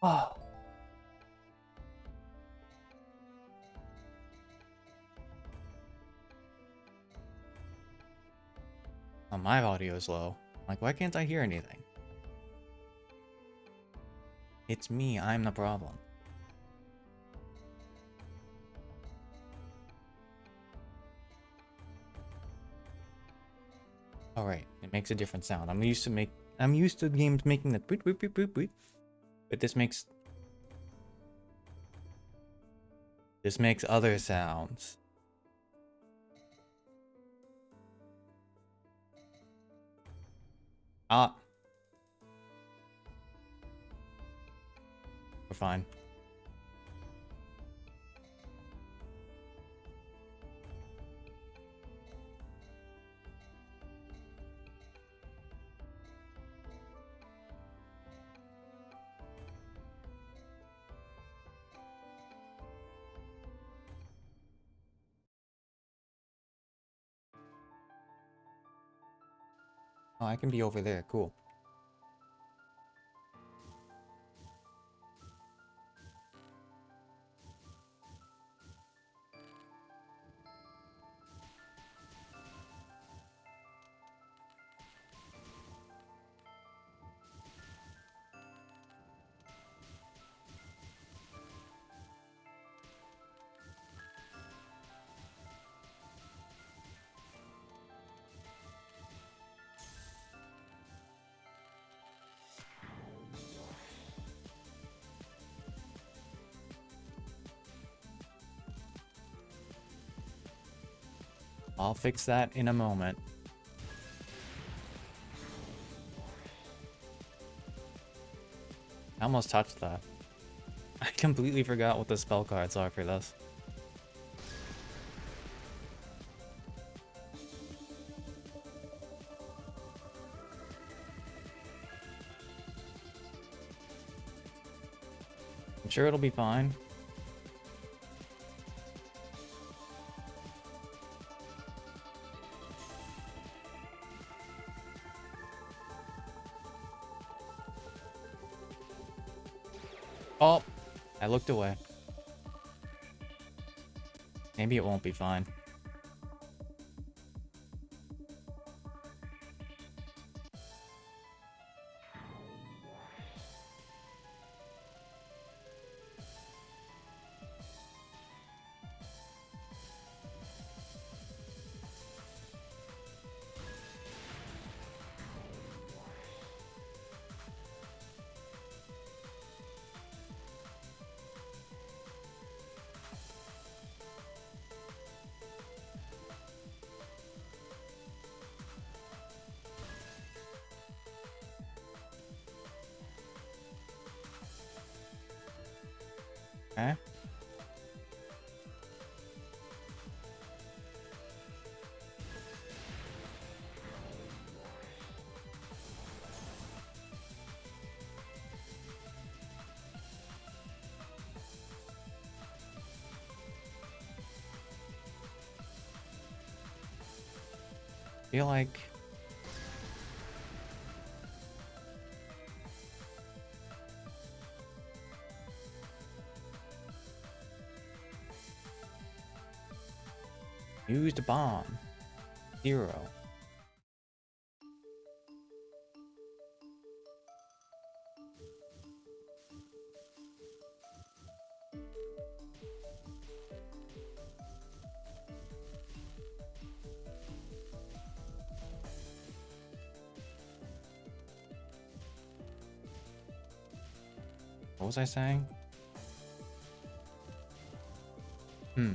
Oh. Oh, my audio is low. Like, why can't I hear anything? It's me, I'm the problem. Alright, it makes a different sound. I'm used to games making that boop boop boop boop boop. But this makes other sounds. Ah. We're fine. Oh, I can be over there. Cool. I'll fix that in a moment. I almost touched that. I completely forgot what the spell cards are for this. I'm sure it'll be fine. Oh, I looked away. Maybe it won't be fine. Okay. Feel like used a bomb. 0. What was I saying?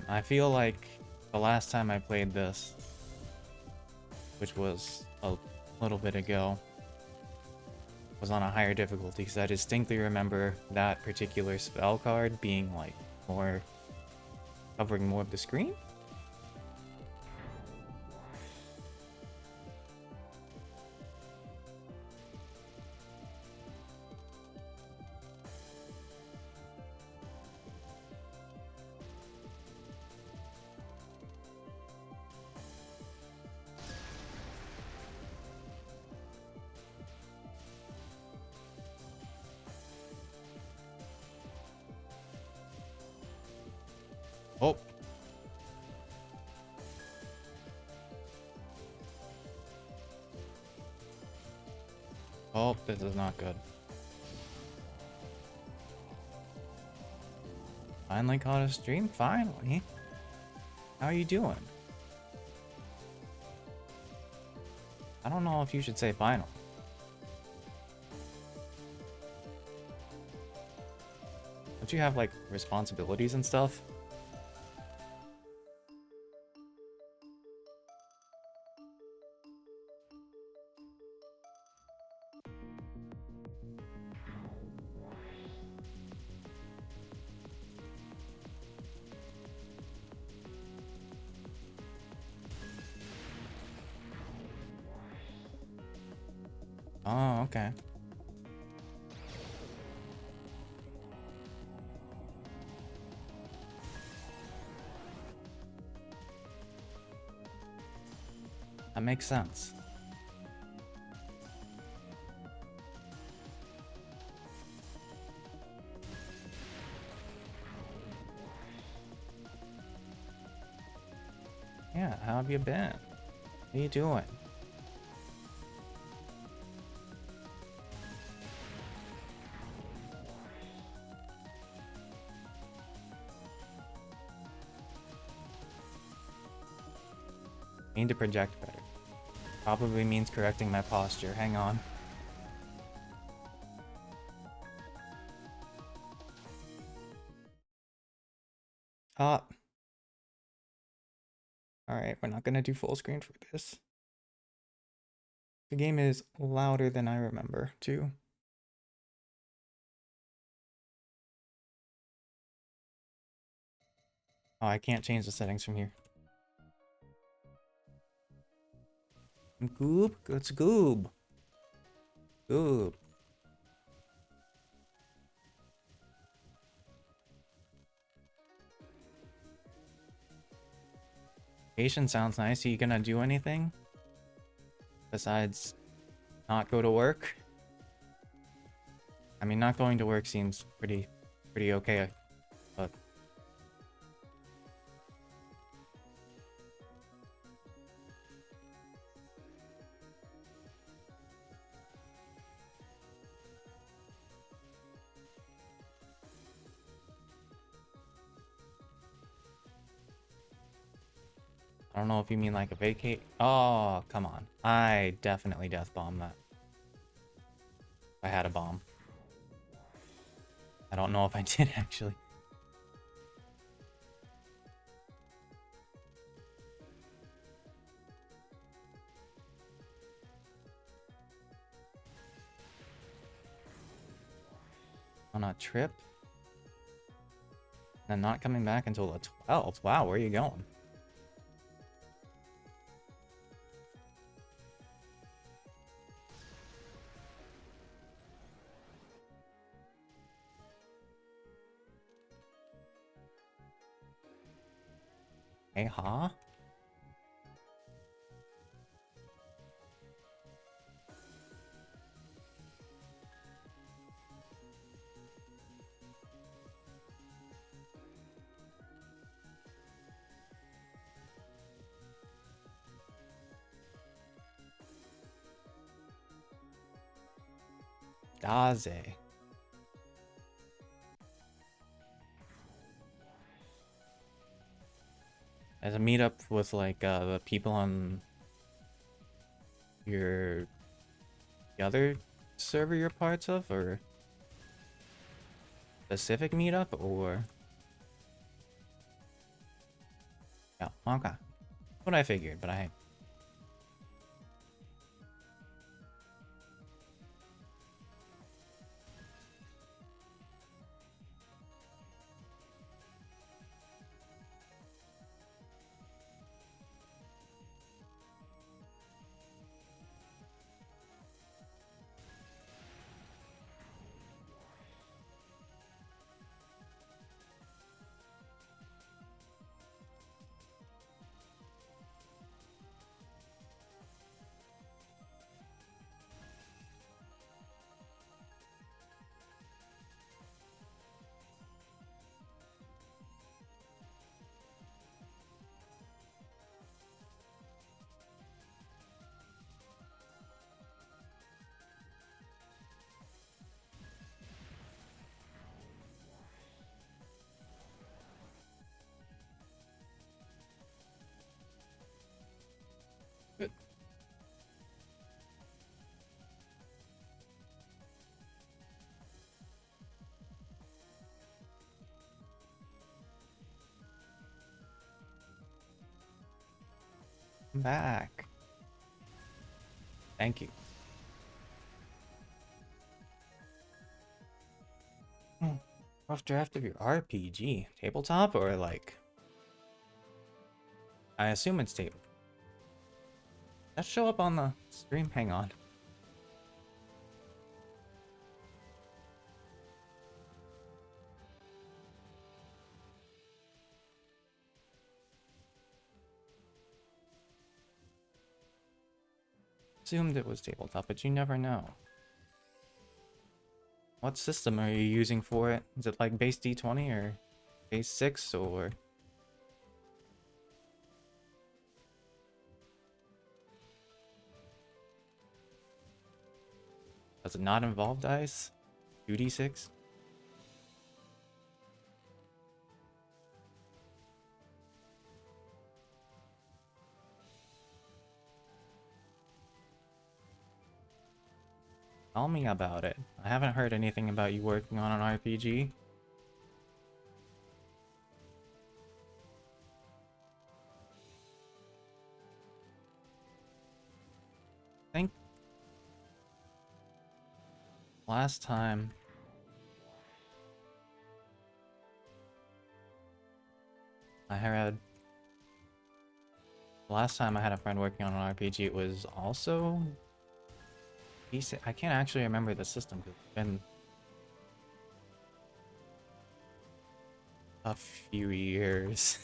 I feel like the last time I played this, which was a little bit ago, was on a higher difficulty because I distinctly remember that particular spell card being like more covering more of the screen. Oh. Oh, this is not good. Finally caught a stream? Finally? How are you doing? I don't know if you should say final. Don't you have, like, responsibilities and stuff? Oh, okay. That makes sense. Yeah, how have you been? What are you doing? Need to project better. Probably means correcting my posture. Hang on. Ah. Alright, we're not gonna do full screen for this. The game is louder than I remember, too. Oh, I can't change the settings from here. Goob? It's Goob. Goob. Patient sounds nice. Are you gonna do anything? Besides not go to work? I mean, not going to work seems pretty okay, but... I don't know if you mean like a vacate. Oh, come on. I definitely death bombed that. I had a bomb. I don't know if I did actually. On a trip? And not coming back until the 12th. Wow, where are you going? Hey, huh? Daze. As a meetup with like the people on your the other server you're parts of, or specific meetup, or yeah, okay. What I figured, but I Welcome back. Thank you. Rough draft of your RPG. Tabletop or like... I assume it's table. Let's show up on the stream. Hang on. Assumed it was tabletop, but you never know. What system are you using for it? Is it like base D20 or base 6 or... Does it not involve dice? 2d6? Tell me about it. I haven't heard anything about you working on an RPG. I think last time I had a friend working on an RPG, it was also decent. I can't actually remember the system because it's been a few years.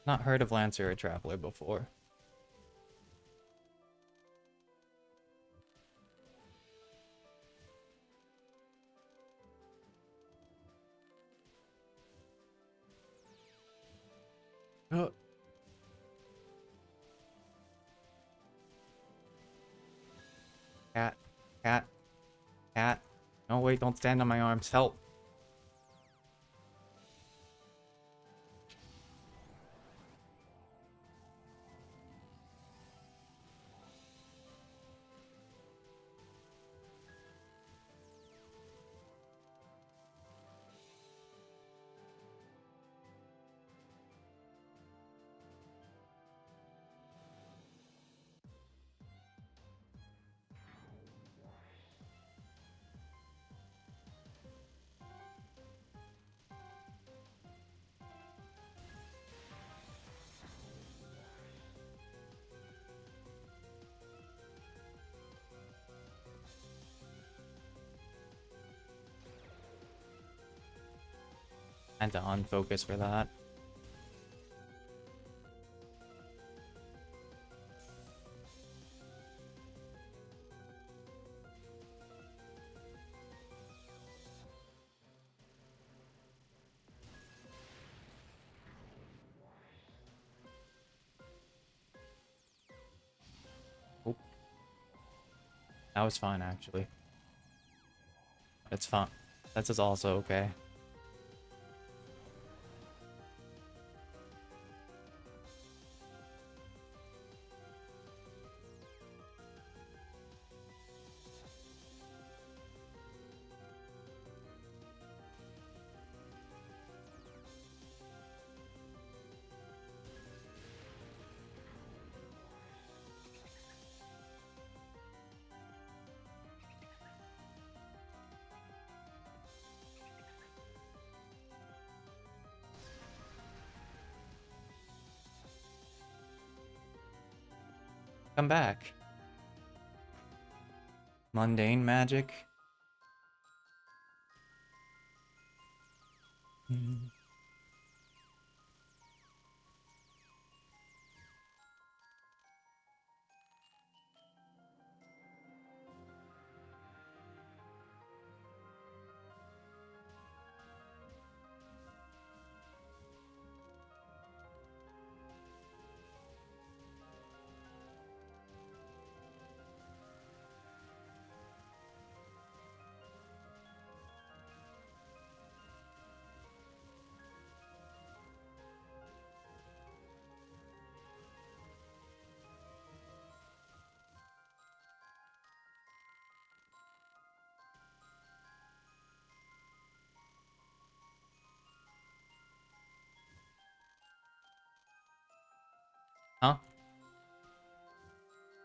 Not heard of Lancer or Traveler before. Oh. Cat, cat, cat. No, wait, don't stand on my arms. Help. And to unfocus for that. Oh. That was fine, actually. It's fine. That's also okay. Come back. Mundane magic.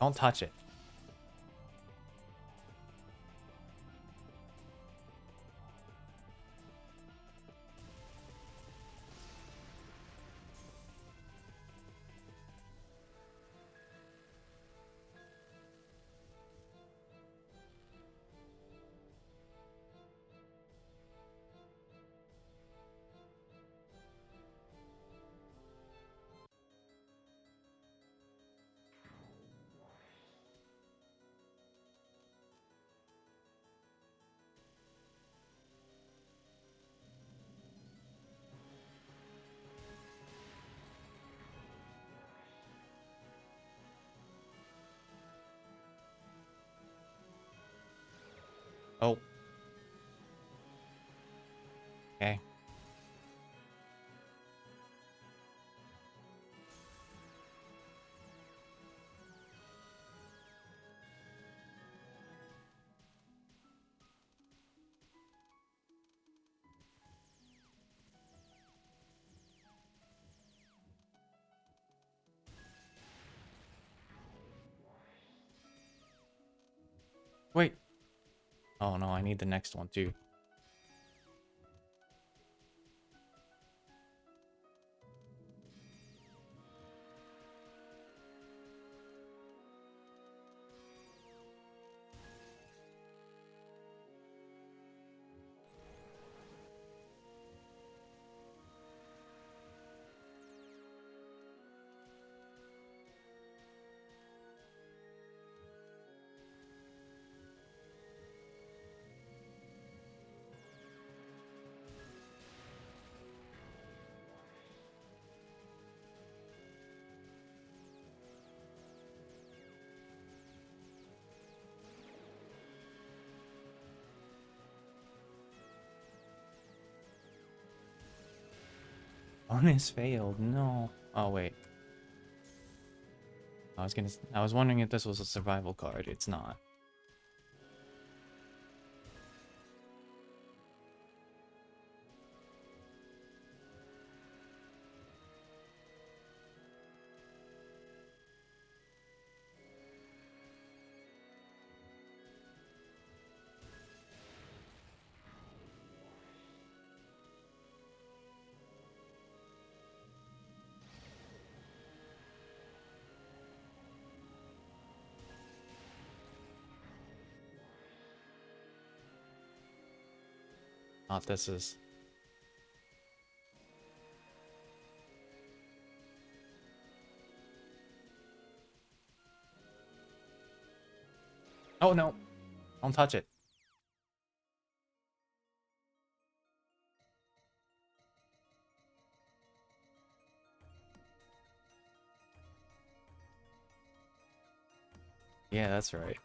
Don't touch it. Oh. Okay. Wait. Oh no, I need the next one too. Bonus failed. No. Oh wait. I was wondering if this was a survival card. It's not. Not this is. Oh no. Don't touch it. Yeah, that's right.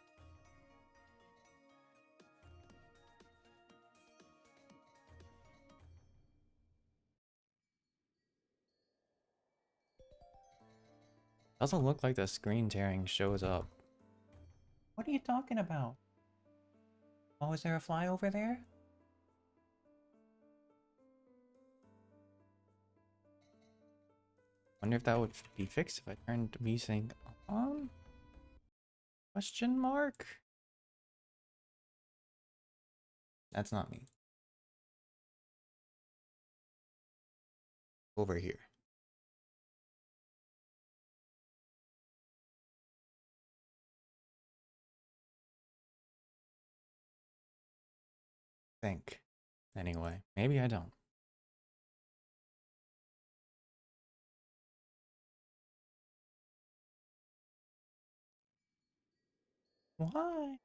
Doesn't look like the screen tearing shows up. What are you talking about? Oh, is there a fly over there? Wonder if that would be fixed if I turned VSync on? Question mark? That's not me. Over here. Think. Anyway, maybe I don't. Why?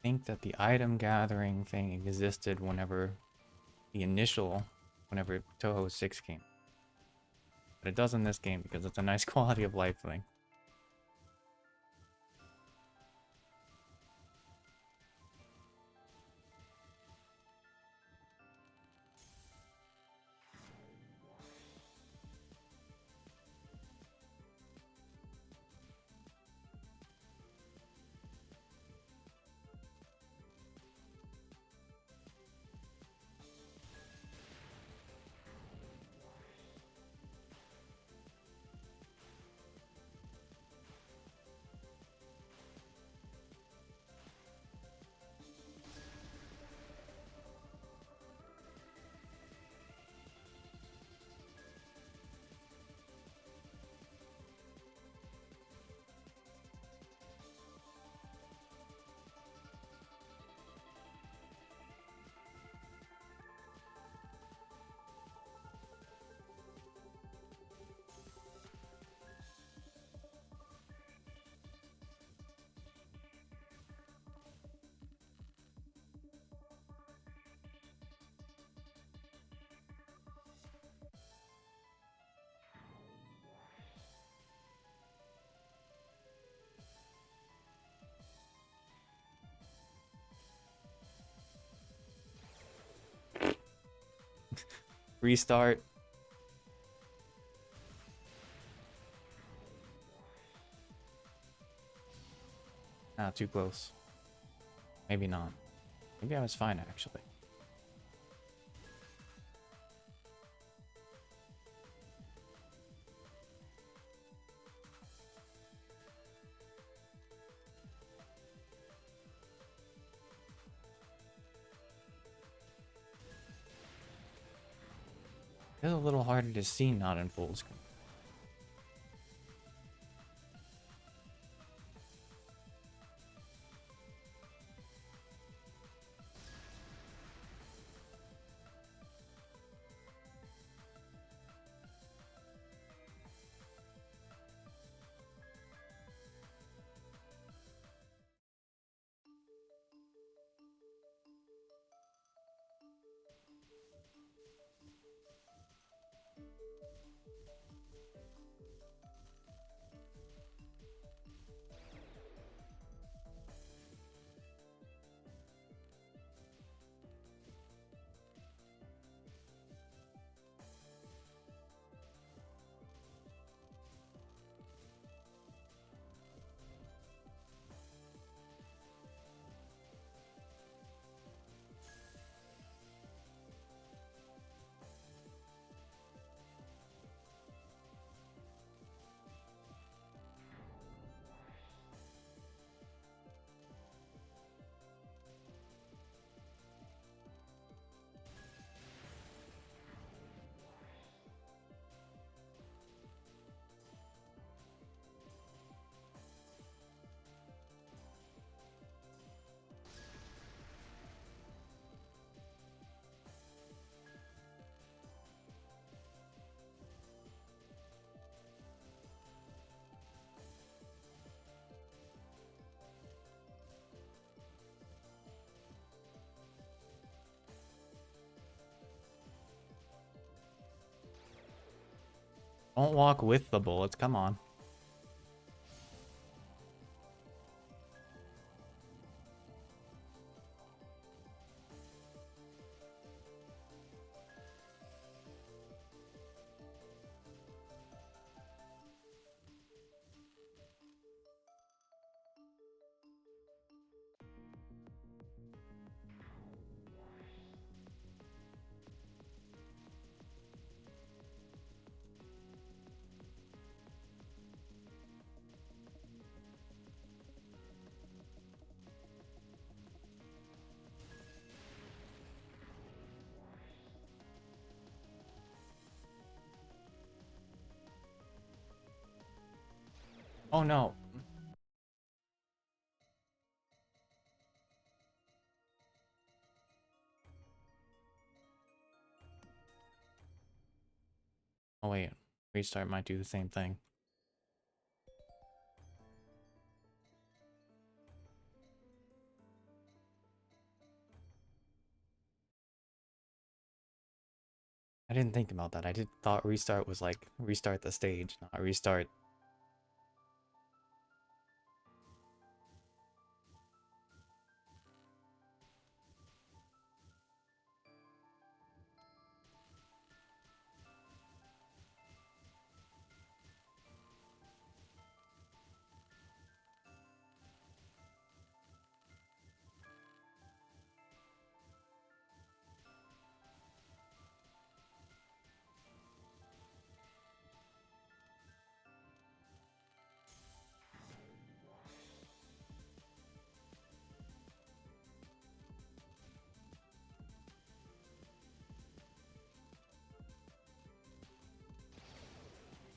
think that the item gathering thing existed whenever whenever Touhou 6 came. But it does in this game because it's a nice quality of life thing. Restart. Ah, too close. Maybe not. Maybe I was fine, actually. It's a little harder to see not in full screen. Don't walk with the bullets, come on. Oh no. Oh wait, restart might do the same thing. I didn't think about that. I did thought restart was like restart the stage, not restart.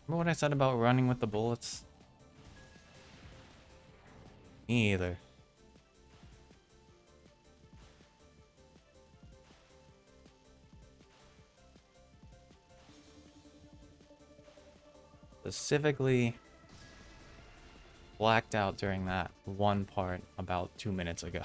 Remember what I said about running with the bullets? Me either. Specifically blacked out during that one part about 2 minutes ago.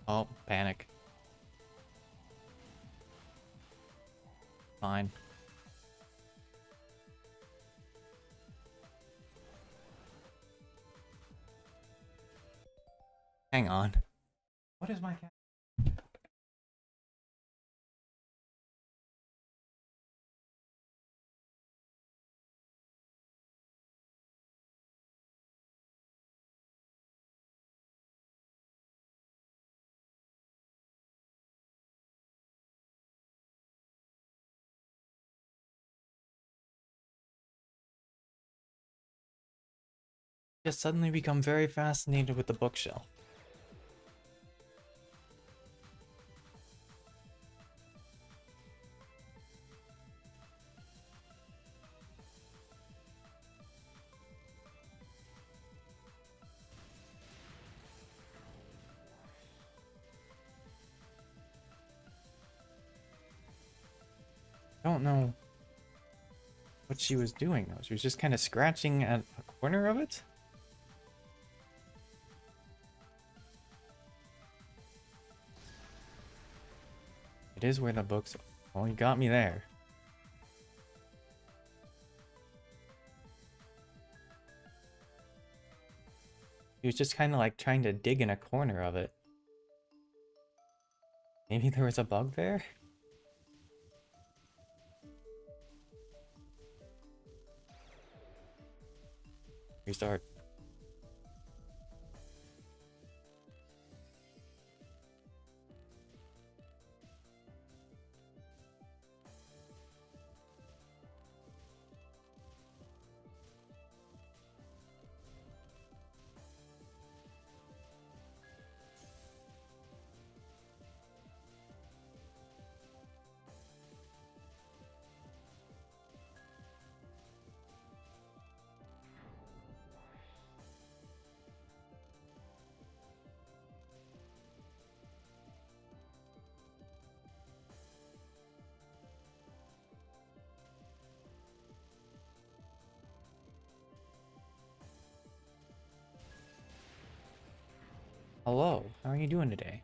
Oh, panic. Fine. Hang on. What is my cat? Just suddenly become very fascinated with the bookshelf. I don't know what she was doing though. She was just kind of scratching at a corner of it. It is where the books. Well, you got me there. He was just kind of like trying to dig in a corner of it. Maybe there was a bug there? Restart. Hello, how are you doing today?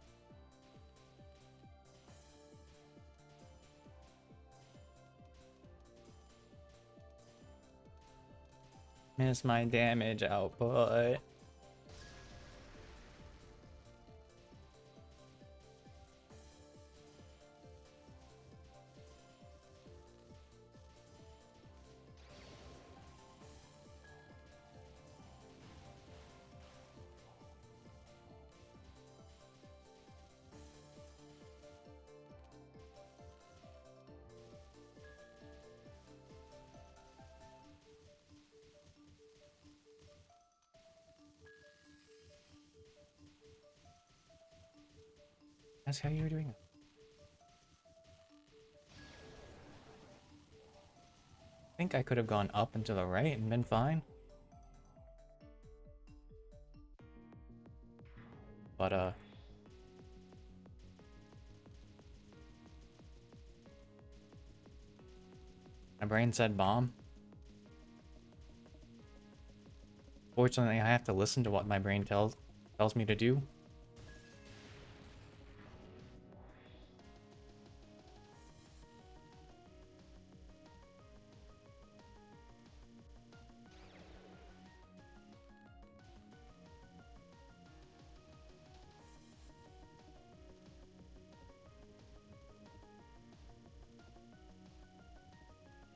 Miss my damage output. That's how you're doing it. I think I could have gone up and to the right and been fine. But, my brain said bomb. Fortunately, I have to listen to what my brain tells me to do.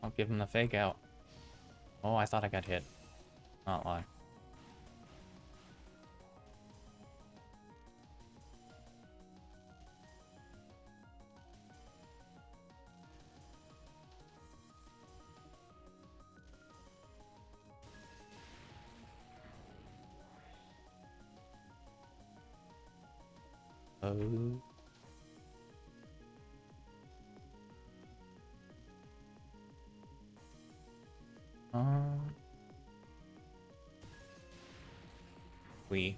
I'll give him the fake out. Oh, I thought I got hit. Not lie. Oh. We.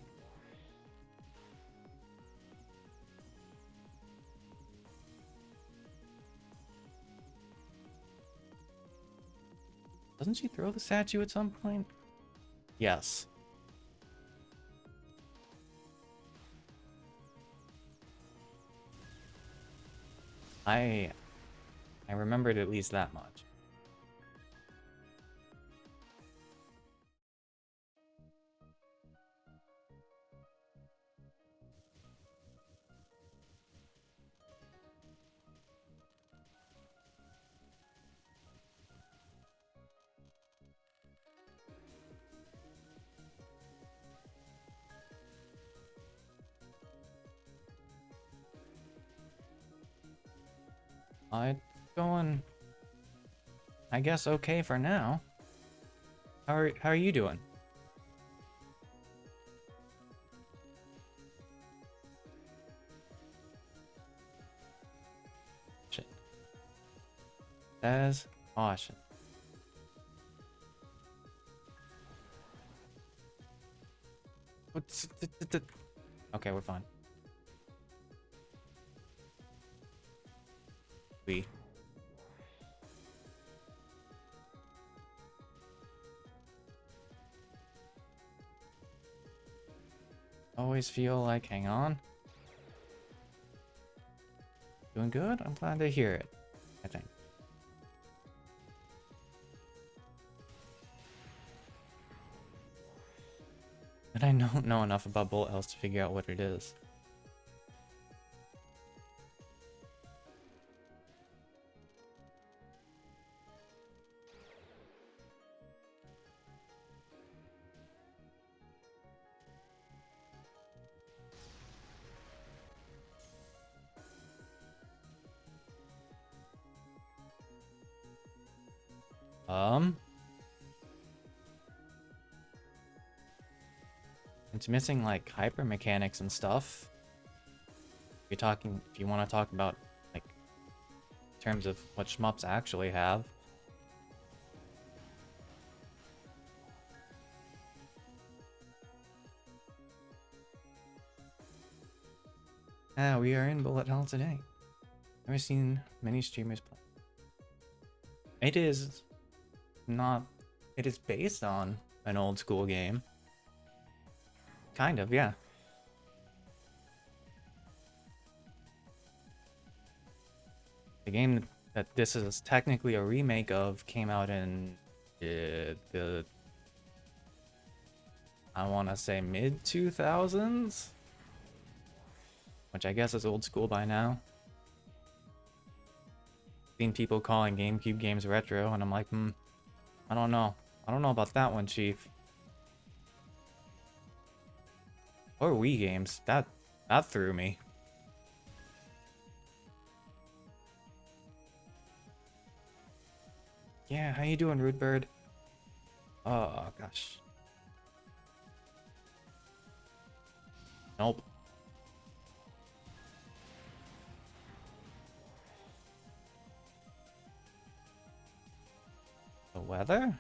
Doesn't she throw the statue at some point? Yes. I remembered at least that much. It's going, I guess, okay for now. How are you doing? Shit. Says caution. What's okay, we're fine. We. Always feel like, hang on. Doing good? I'm glad to hear it, I think. But I don't know enough about bullet hells to figure out what it is. It's missing like hyper mechanics and stuff. If you want to talk about like in terms of what shmups actually have. We are in bullet hell today. Never seen many streamers play. It is not. It is based on an old school game. Kind of, yeah. The game that this is technically a remake of came out in the I want to say mid 2000s, which I guess is old school by now. Seen people calling GameCube games retro, and I'm like, I don't know. I don't know about that one, Chief. Or Wii games. That threw me. Yeah, how you doing, Rude Bird? Oh, gosh. Nope. The weather?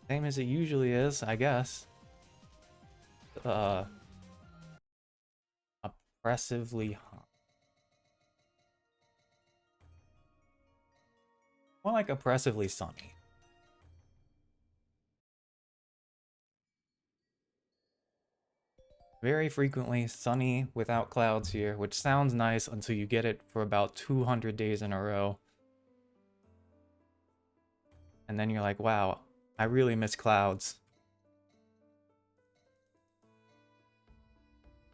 Same as it usually is, I guess. Uh, Oppressively hot. More like oppressively sunny. Very frequently sunny without clouds here, which sounds nice until you get it for about 200 days in a row. And then you're like, wow, I really miss clouds.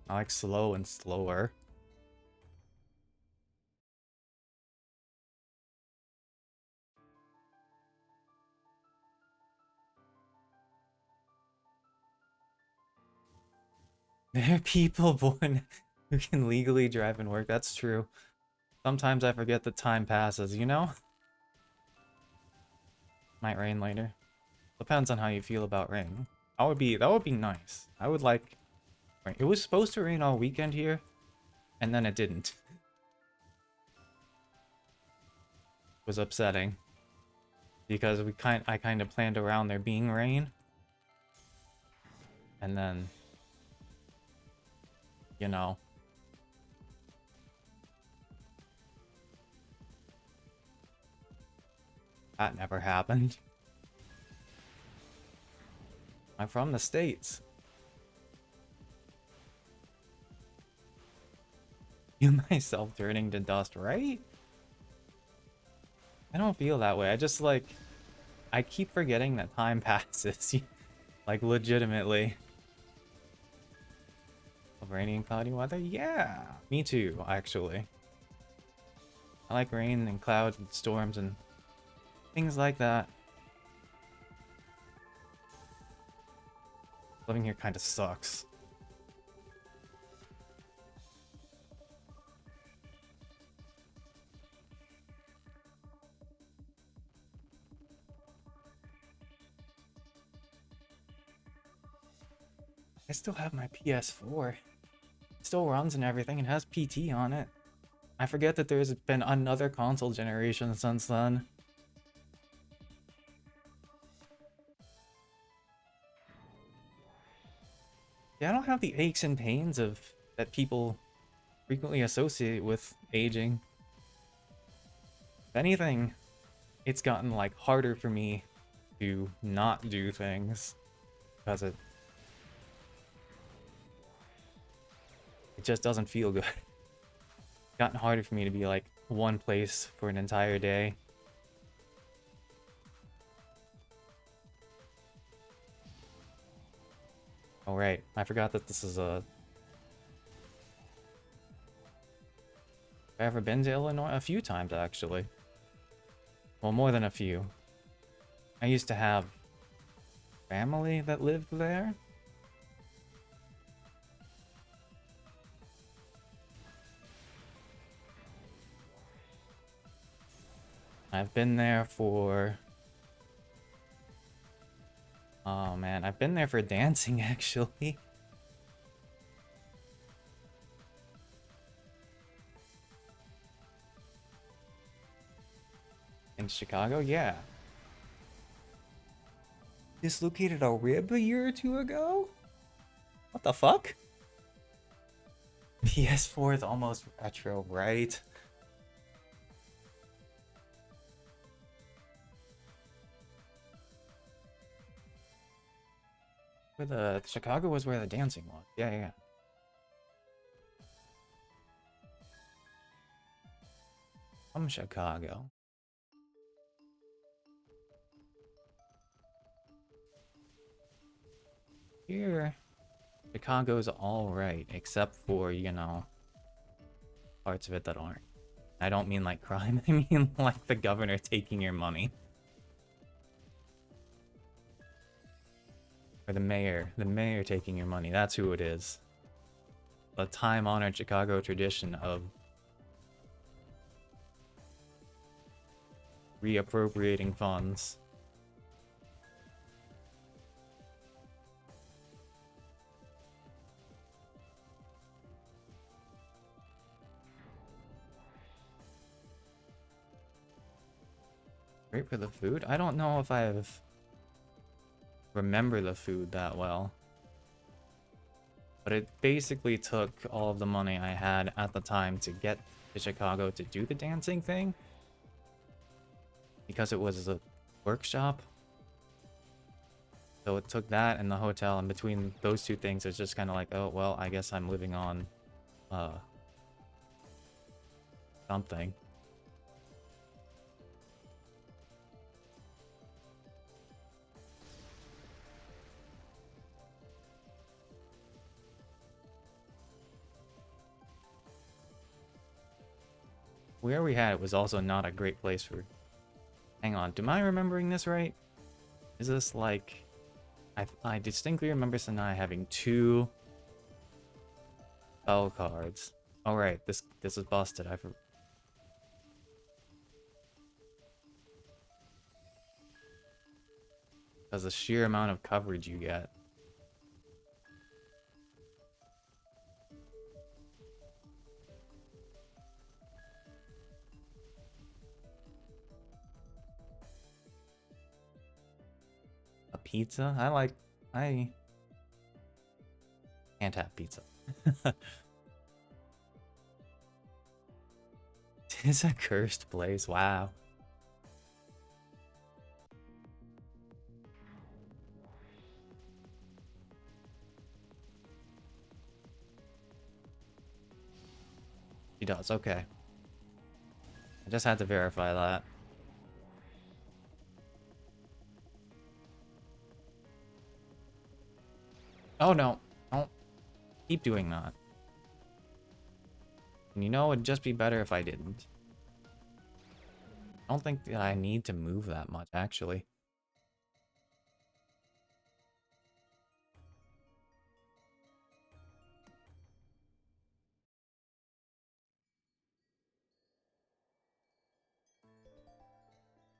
I like slow and slower. There are people born who can legally drive and work. That's true. Sometimes I forget that time passes, you know? Might rain later. Depends on how you feel about rain. That would be nice. I would like rain. It was supposed to rain all weekend here, and then it didn't. It was upsetting. Because I kind of planned around there being rain. And then, you know, that never happened. I'm from the States. Feel myself turning to dust, right? I don't feel that way. I just like, I keep forgetting that time passes. Like, legitimately. Of rainy and cloudy weather? Yeah, me too, actually. I like rain and clouds and storms and things like that. Living here kind of sucks. I still have my PS4. It still runs and everything and has PT on it. I forget that there's been another console generation since then. Yeah, I don't have the aches and pains of that people frequently associate with aging. If anything, it's gotten like harder for me to not do things because it just doesn't feel good. It's gotten harder for me to be like one place for an entire day. Oh right, I forgot that this is a... I've ever been to Illinois? A few times, actually. Well, more than a few. I used to have family that lived there. I've been there for... Oh man, I've been there for dancing, actually. In Chicago? Yeah. Dislocated a rib a year or two ago? What the fuck? PS4 is almost retro, right? Where the... Chicago was where the dancing was. Yeah, yeah. From Chicago. Here... Chicago's alright, except for, you know, parts of it that aren't. I don't mean like crime, I mean like the governor taking your money. Or the mayor taking your money, that's who it is. The time-honored Chicago tradition of reappropriating funds. Great for the food? I don't know if I've remember the food that well. But it basically took all of the money I had at the time to get to Chicago to do the dancing thing. Because it was a workshop. So it took that and the hotel, and between those two things, it's just kind of like, oh, well, I guess I'm living on, something. Where we had it was also not a great place for... Hang on, am I remembering this right? Is this like... I distinctly remember Sanai having 2 spell cards. Oh right, this is busted. Because the sheer amount of coverage you get. A pizza? I can't have pizza. Tis a cursed place, wow. She does, okay. I just had to verify that. Oh no, don't keep doing that. And you know, it'd just be better if I didn't. I don't think that I need to move that much, actually.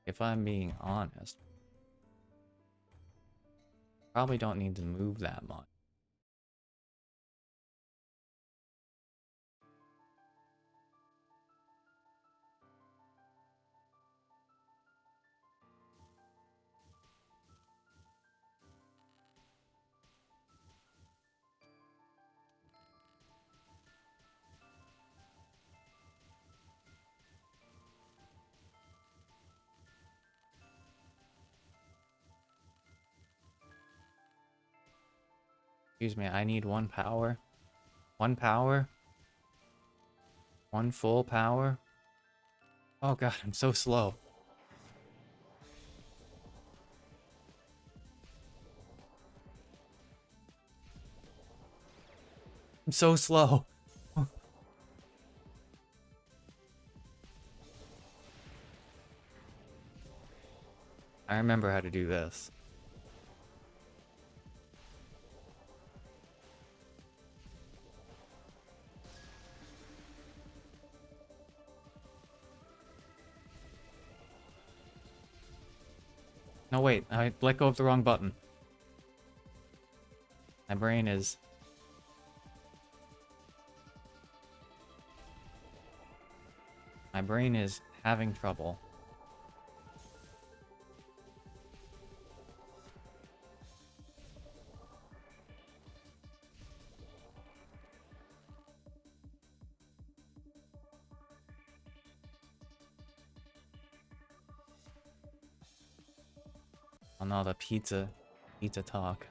If I'm being honest. Probably don't need to move that much. Excuse me, I need 1 power. 1 power? 1 full power? Oh god, I'm so slow. I'm so slow. I remember how to do this. No, wait, I let go of the wrong button. My brain is... My brain is having trouble. Oh no, the pizza talk.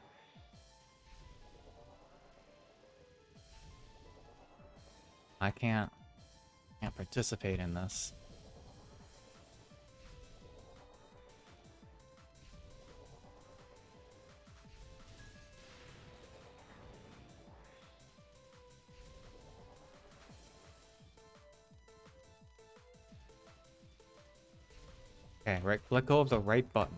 I can't participate in this. Okay, right, let go of the right button.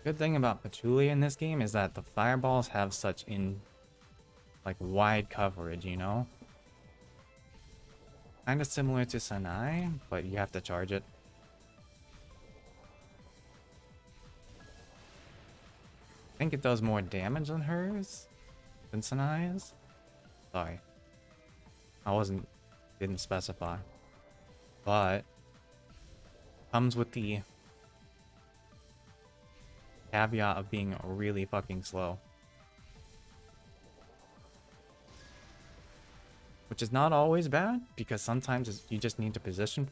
Good thing about Patchouli in this game is that the fireballs have such like wide coverage, you know? Kind of similar to Sanai, but you have to charge it. think it does more damage than hers than Sanai's. Sorry, didn't specify, but comes with the caveat of being really fucking slow, which is not always bad because sometimes you just need to position.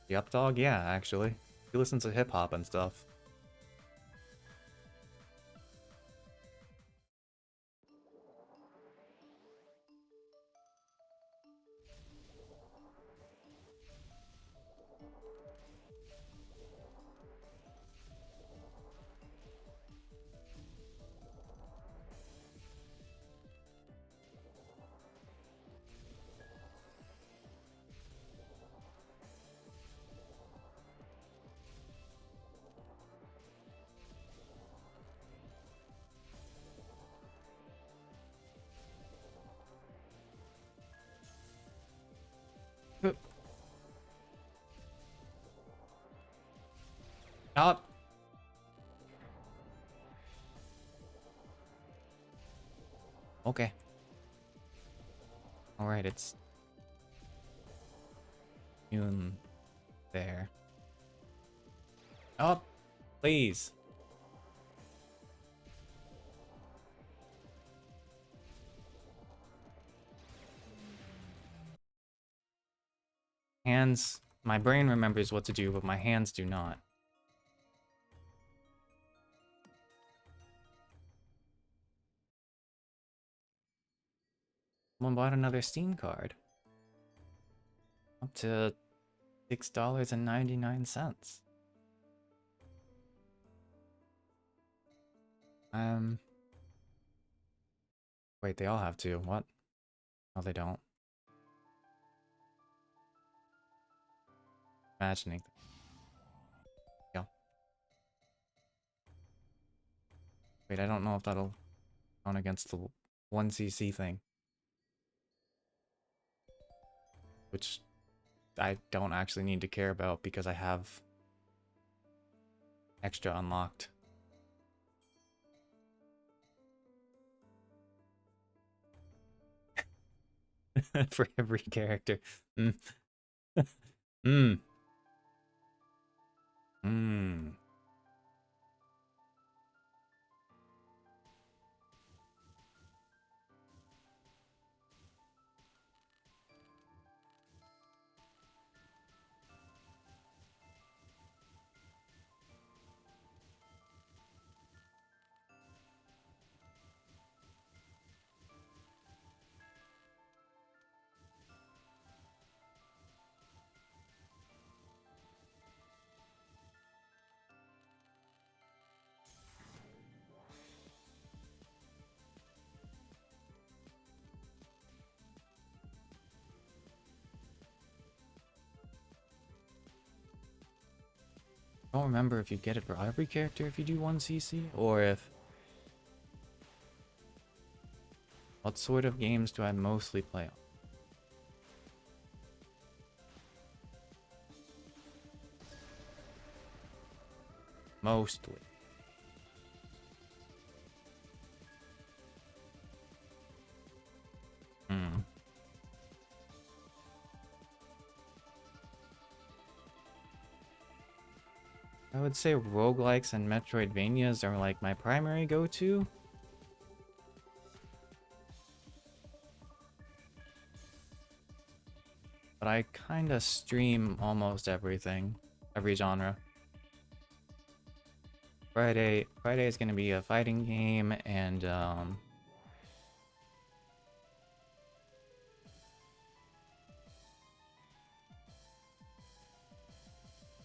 The up dog, yeah, actually, he listens to hip hop and stuff. Up. Okay. All right, it's noon there. Up, please. Hands. My brain remembers what to do, but my hands do not. Someone bought another Steam card. Up to $6.99. Wait, they all have to. What? No, they don't. Imagining. Yeah. Wait, I don't know if that'll count against the 1cc thing. Which I don't actually need to care about because I have extra unlocked. For every character. Mm. Mm. Mm. I don't remember if you get it for every character if you do 1cc, or if... What sort of games do I mostly play on? Mostly. Hmm. I would say roguelikes and Metroidvanias are like my primary go-to. But I kinda stream almost everything. Every genre. Friday is gonna be a fighting game and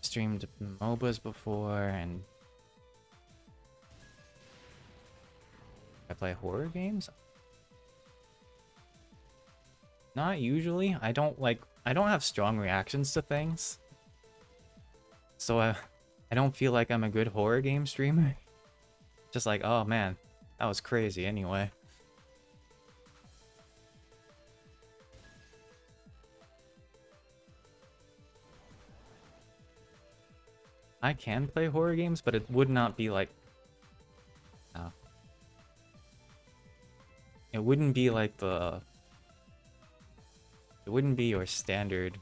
streamed MOBAs before, and I play horror games. Not usually. I don't have strong reactions to things. So I don't feel like I'm a good horror game streamer. Just like, oh man, that was crazy anyway. I can play horror games, but it would not be like... No. It wouldn't be like the... It wouldn't be your standard...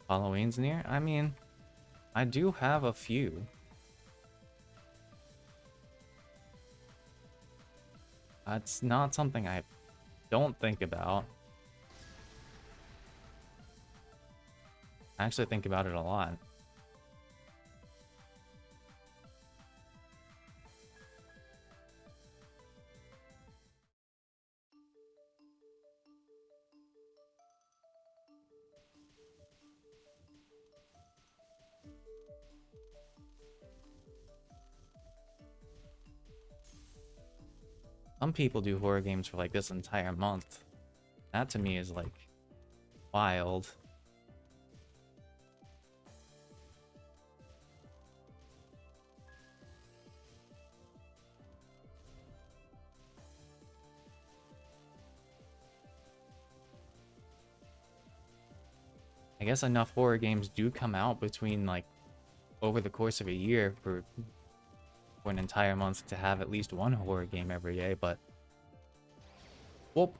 Halloween's near? I mean, I do have a few. That's not something I don't think about. I actually think about it a lot. Some people do horror games for like this entire month. That to me is like wild. I guess enough horror games do come out between like over the course of a year for an entire month to have at least one horror game every day, but whoop.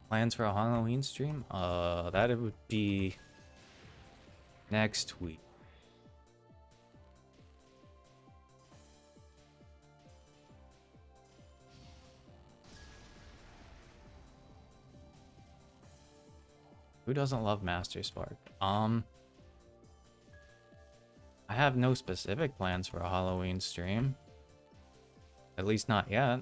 Plans for a Halloween stream? That it would be next week. Who doesn't love Master Spark? I have no specific plans for a Halloween stream. At least not yet.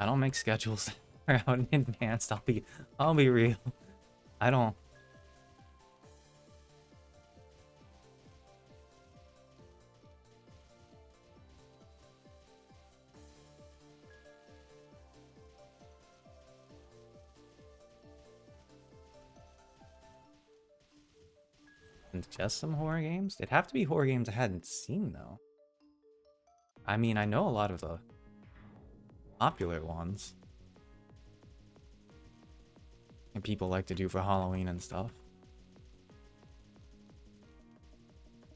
I don't make schedules out in advance. I'll be real. I don't. And just some horror games? It'd have to be horror games I hadn't seen though. I mean, I know a lot of the popular ones. And people like to do for Halloween and stuff.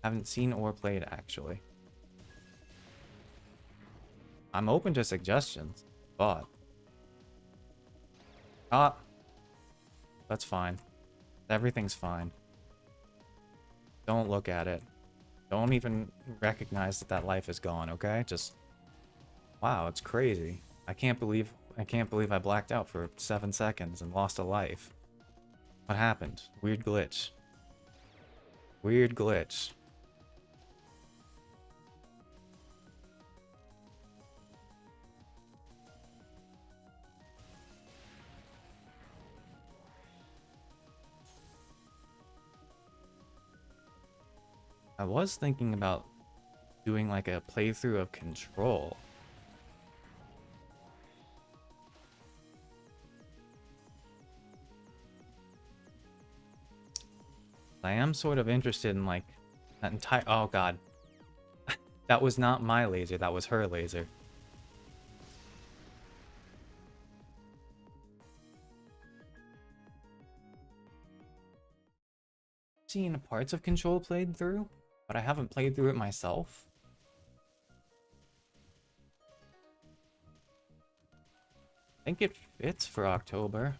Haven't seen or played, actually. I'm open to suggestions, but... that's fine. Everything's fine. Don't look at it. Don't even recognize that that life is gone, okay? Just... Wow, it's crazy. I can't believe I blacked out for 7 seconds and lost a life. What happened? Weird glitch. Weird glitch. I was thinking about doing like a playthrough of Control. I am sort of interested in like that entire... Oh god. That was not my laser, that was her laser. Seen parts of Control played through, but I haven't played through it myself. I think it fits for October.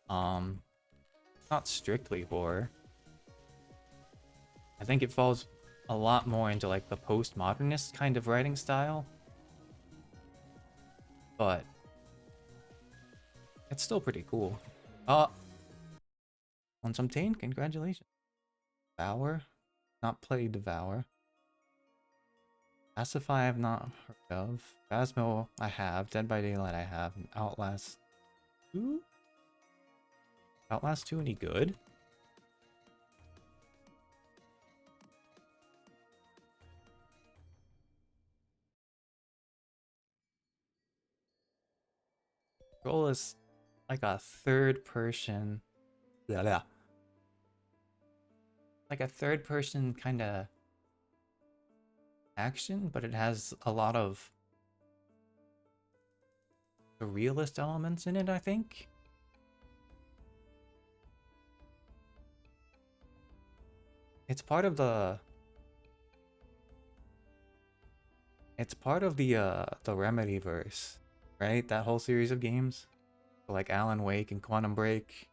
Not strictly horror. I think it falls a lot more into like the postmodernist kind of writing style. But it's still pretty cool. Once obtained, congratulations. Devour? Not played Devour. Pacify I have not heard of. Phasmo I have. Dead by Daylight I have. And Outlast 2? Outlast 2 any good? Control is like a third person. Yeah. Like a third person kind of action, but it has a lot of the realist elements in it, I think. It's part of the the Remedy verse, right? That whole series of games. Like Alan Wake and Quantum Break.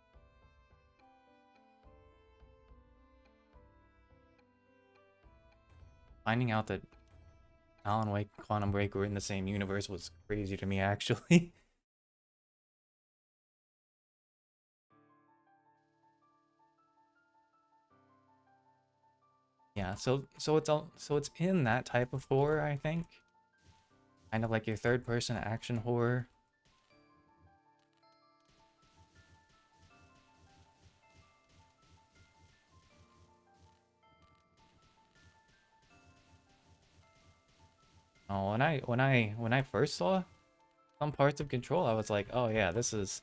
Finding out that Alan Wake and Quantum Break were in the same universe was crazy to me, actually. Yeah, so it's in that type of horror, I think. Kind of like your third-person action horror. Oh, when I first saw some parts of Control, I was like, oh yeah, this is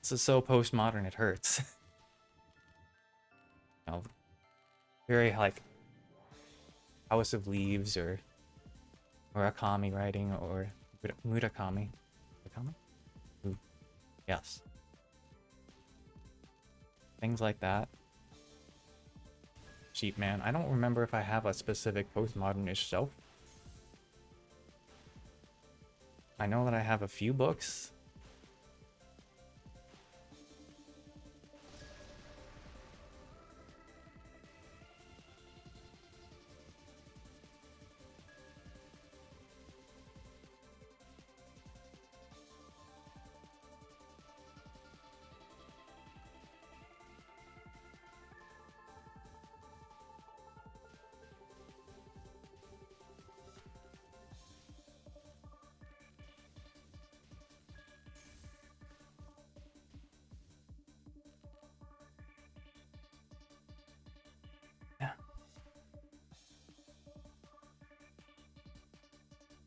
so postmodern it hurts. You know, very like House of Leaves or Murakami writing or Murakami. Murakami? Yes. Things like that. Sheep Man. I don't remember if I have a specific postmodernish shelf. I know that I have a few books. Yeah.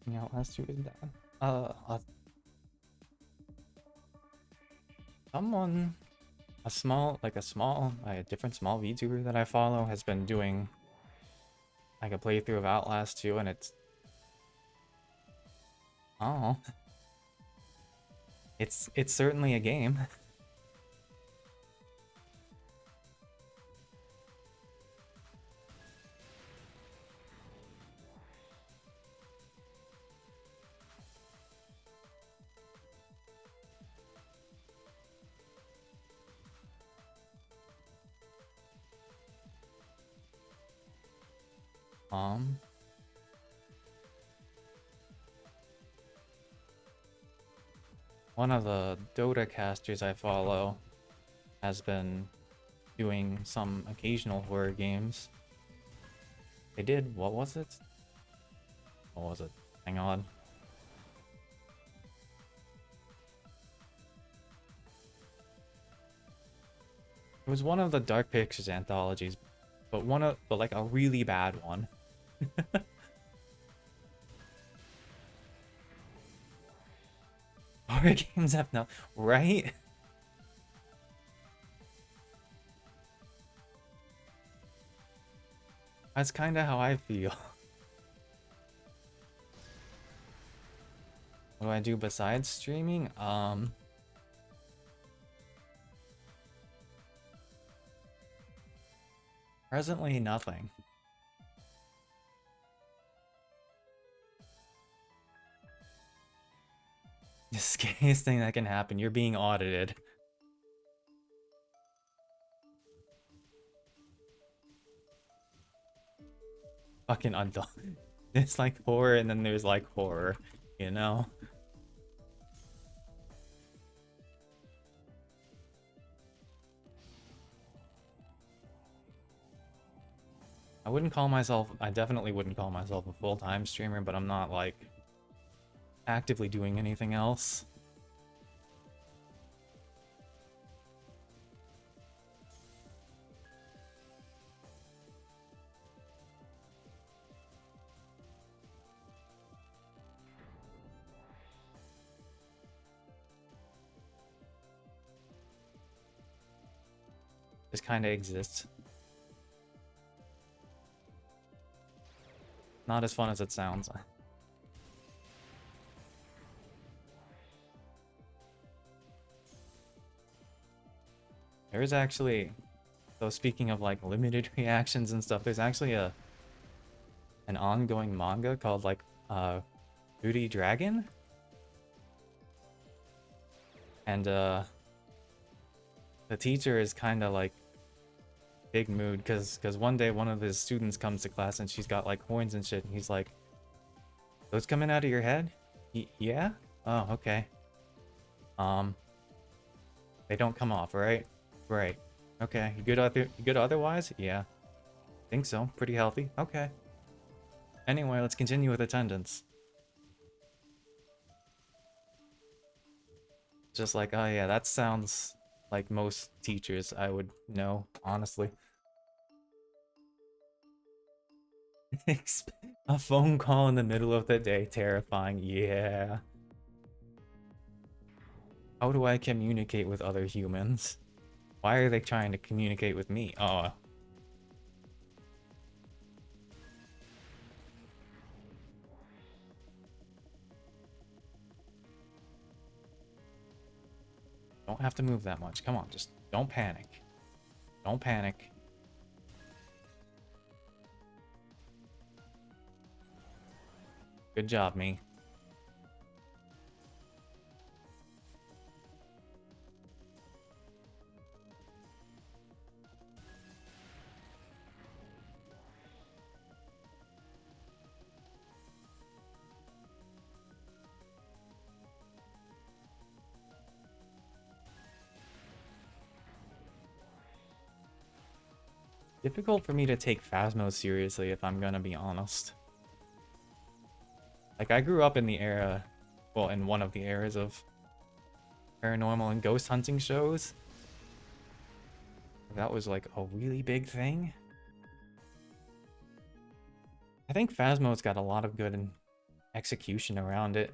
Yeah, last year is done. Someone, a different small VTuber that I follow has been doing like a playthrough of Outlast 2, and oh, it's certainly a game. Um, One of the Dota casters I follow has been doing some occasional horror games. They did, what was it? What was it? Hang on. It was one of the Dark Pictures anthologies, but like a really bad one. Horror games have no, right? That's kind of how I feel. What do I do besides streaming? Presently nothing. The scariest thing that can happen, you're being audited. Fucking undone. There's like horror and then there's like horror, you know? I definitely wouldn't call myself a full-time streamer, but I'm not like actively doing anything else. Just kind of exists. Not as fun as it sounds. There's actually, so speaking of like limited reactions and stuff, there's actually an ongoing manga called like Booty Dragon, and the teacher is kind of like big mood because one day one of his students comes to class and she's got like horns and shit, and he's like, "Those coming out of your head?" Yeah. Oh, okay. They don't come off, right? Right. Okay. You good otherwise? Yeah. Think so. Pretty healthy. Okay. Anyway, let's continue with attendance. Just like, oh yeah, that sounds like most teachers I would know, honestly. A phone call in the middle of the day, terrifying. Yeah. How do I communicate with other humans? Why are they trying to communicate with me? Oh. Don't have to move that much. Come on, just don't panic. Don't panic. Good job, me. Difficult for me to take Phasmo seriously, if I'm gonna be honest. Like, I grew up in the era, well, in one of the eras of paranormal and ghost hunting shows. That was like a really big thing. I think Phasmo's got a lot of good execution around it,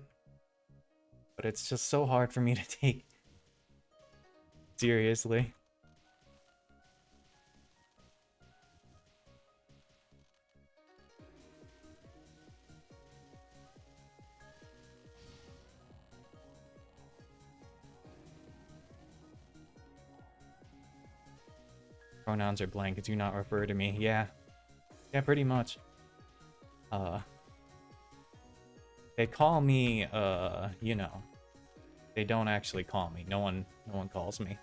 but it's just so hard for me to take seriously. Pronouns are blank. Do not refer to me. Yeah. Yeah, pretty much. They call me, you know. They don't actually call me. No one calls me.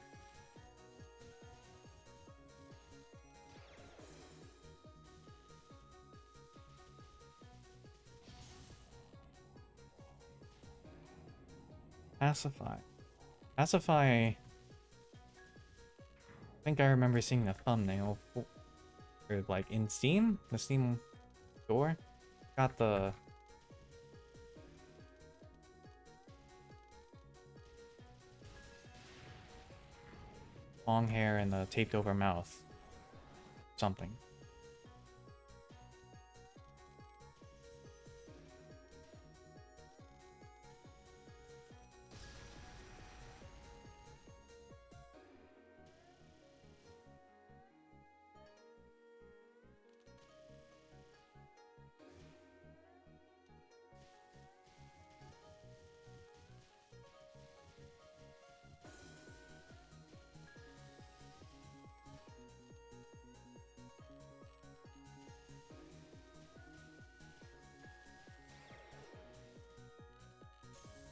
Pacify. Pacify... I think I remember seeing the thumbnail for, like, in Steam? The Steam store? Got the... long hair and the taped over mouth. Something.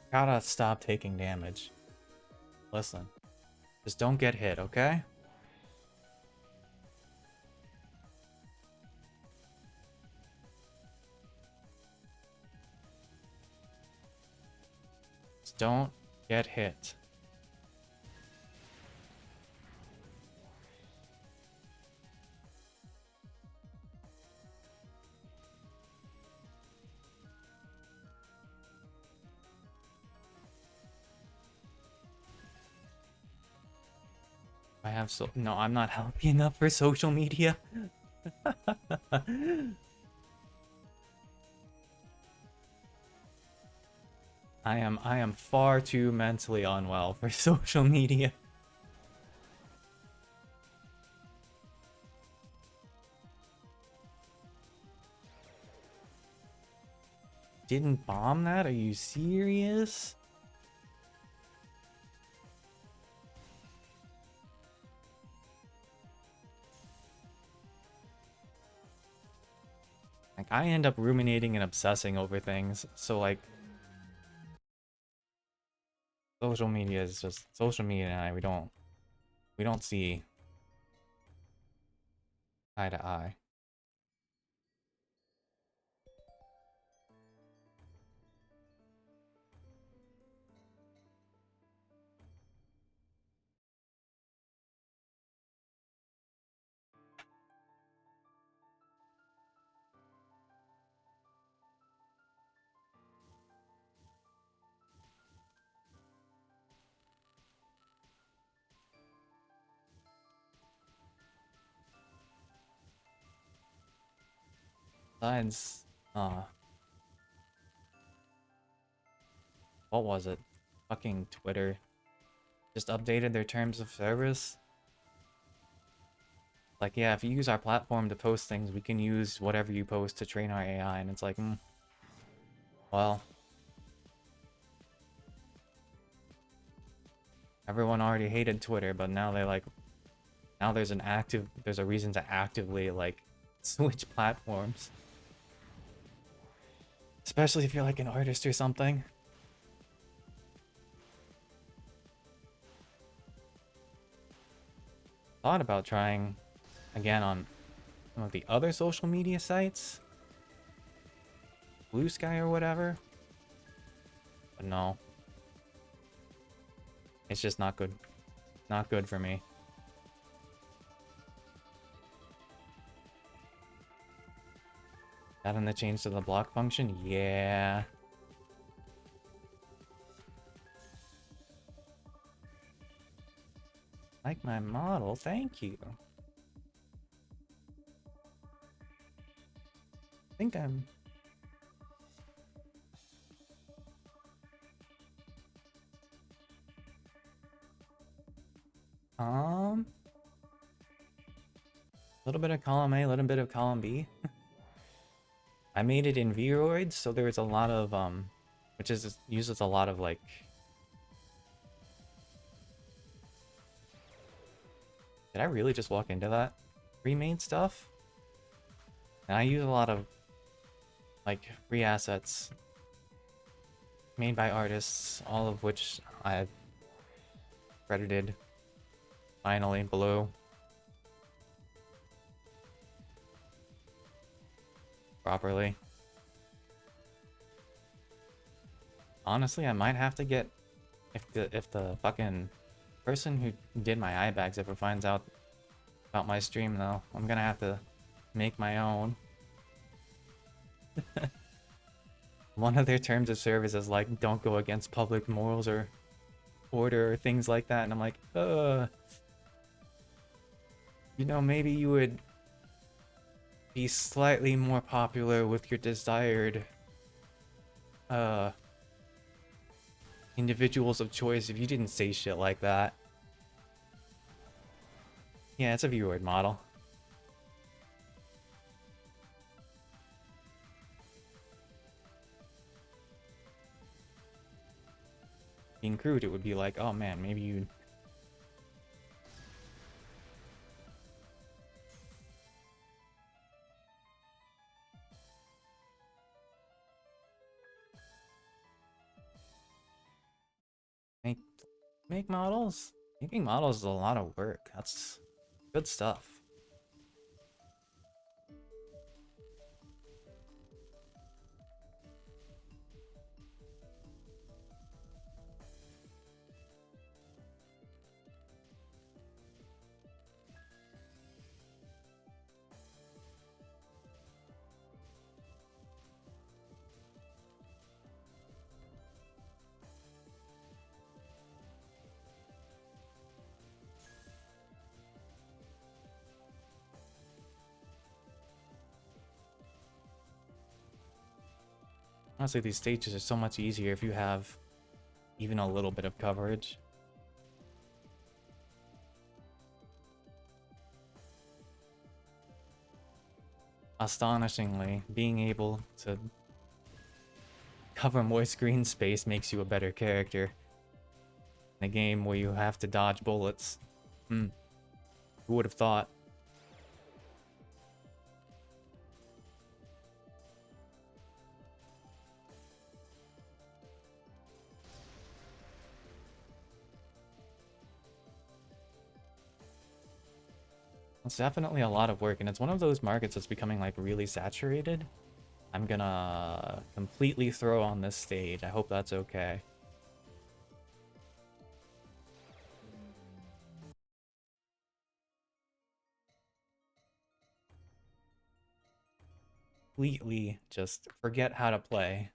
Gotta stop taking damage. Listen. Just don't get hit, okay? Just don't get hit. I have so... No, I'm not healthy enough for social media. I am far too mentally unwell for social media. Didn't bomb that? Are you serious? Like, I end up ruminating and obsessing over things, so like social media is just social media, and we don't see eye to eye. Besides, what was it? Fucking Twitter just updated their terms of service. Like, yeah, if you use our platform to post things, we can use whatever you post to train our AI, and it's like, well, everyone already hated Twitter, but now they like, now there's a reason to actively like switch platforms. Especially if you're like an artist or something. Thought about trying again on some of the other social media sites, Blue Sky or whatever, but no, it's just not good. Not good for me. Having the change to the block function, yeah. Like my model, thank you. I think I'm... A little bit of column A, a little bit of column B. I made it in Vroids, so there was a lot of, which is uses a lot of, like... Did I really just walk into that? Remade stuff? And I use a lot of, like, free assets made by artists, all of which I've credited finally below. Properly. Honestly, I might have to get, if the fucking person who did my eye bags ever finds out about my stream, though, I'm gonna have to make my own. One of their terms of service is like, don't go against public morals or order or things like that, and I'm like, you know, maybe you would be slightly more popular with your desired individuals of choice if you didn't say shit like that. Yeah, it's a viewer model. Being crude, it would be like, oh man, maybe you... Make models? Making models is a lot of work. That's good stuff. Honestly, these stages are so much easier if you have even a little bit of coverage. Astonishingly, being able to cover more screen space makes you a better character. In a game where you have to dodge bullets. Who would have thought? It's definitely a lot of work, and it's one of those markets that's becoming like really saturated. I'm gonna completely throw on this stage. I hope that's okay. Completely just forget how to play.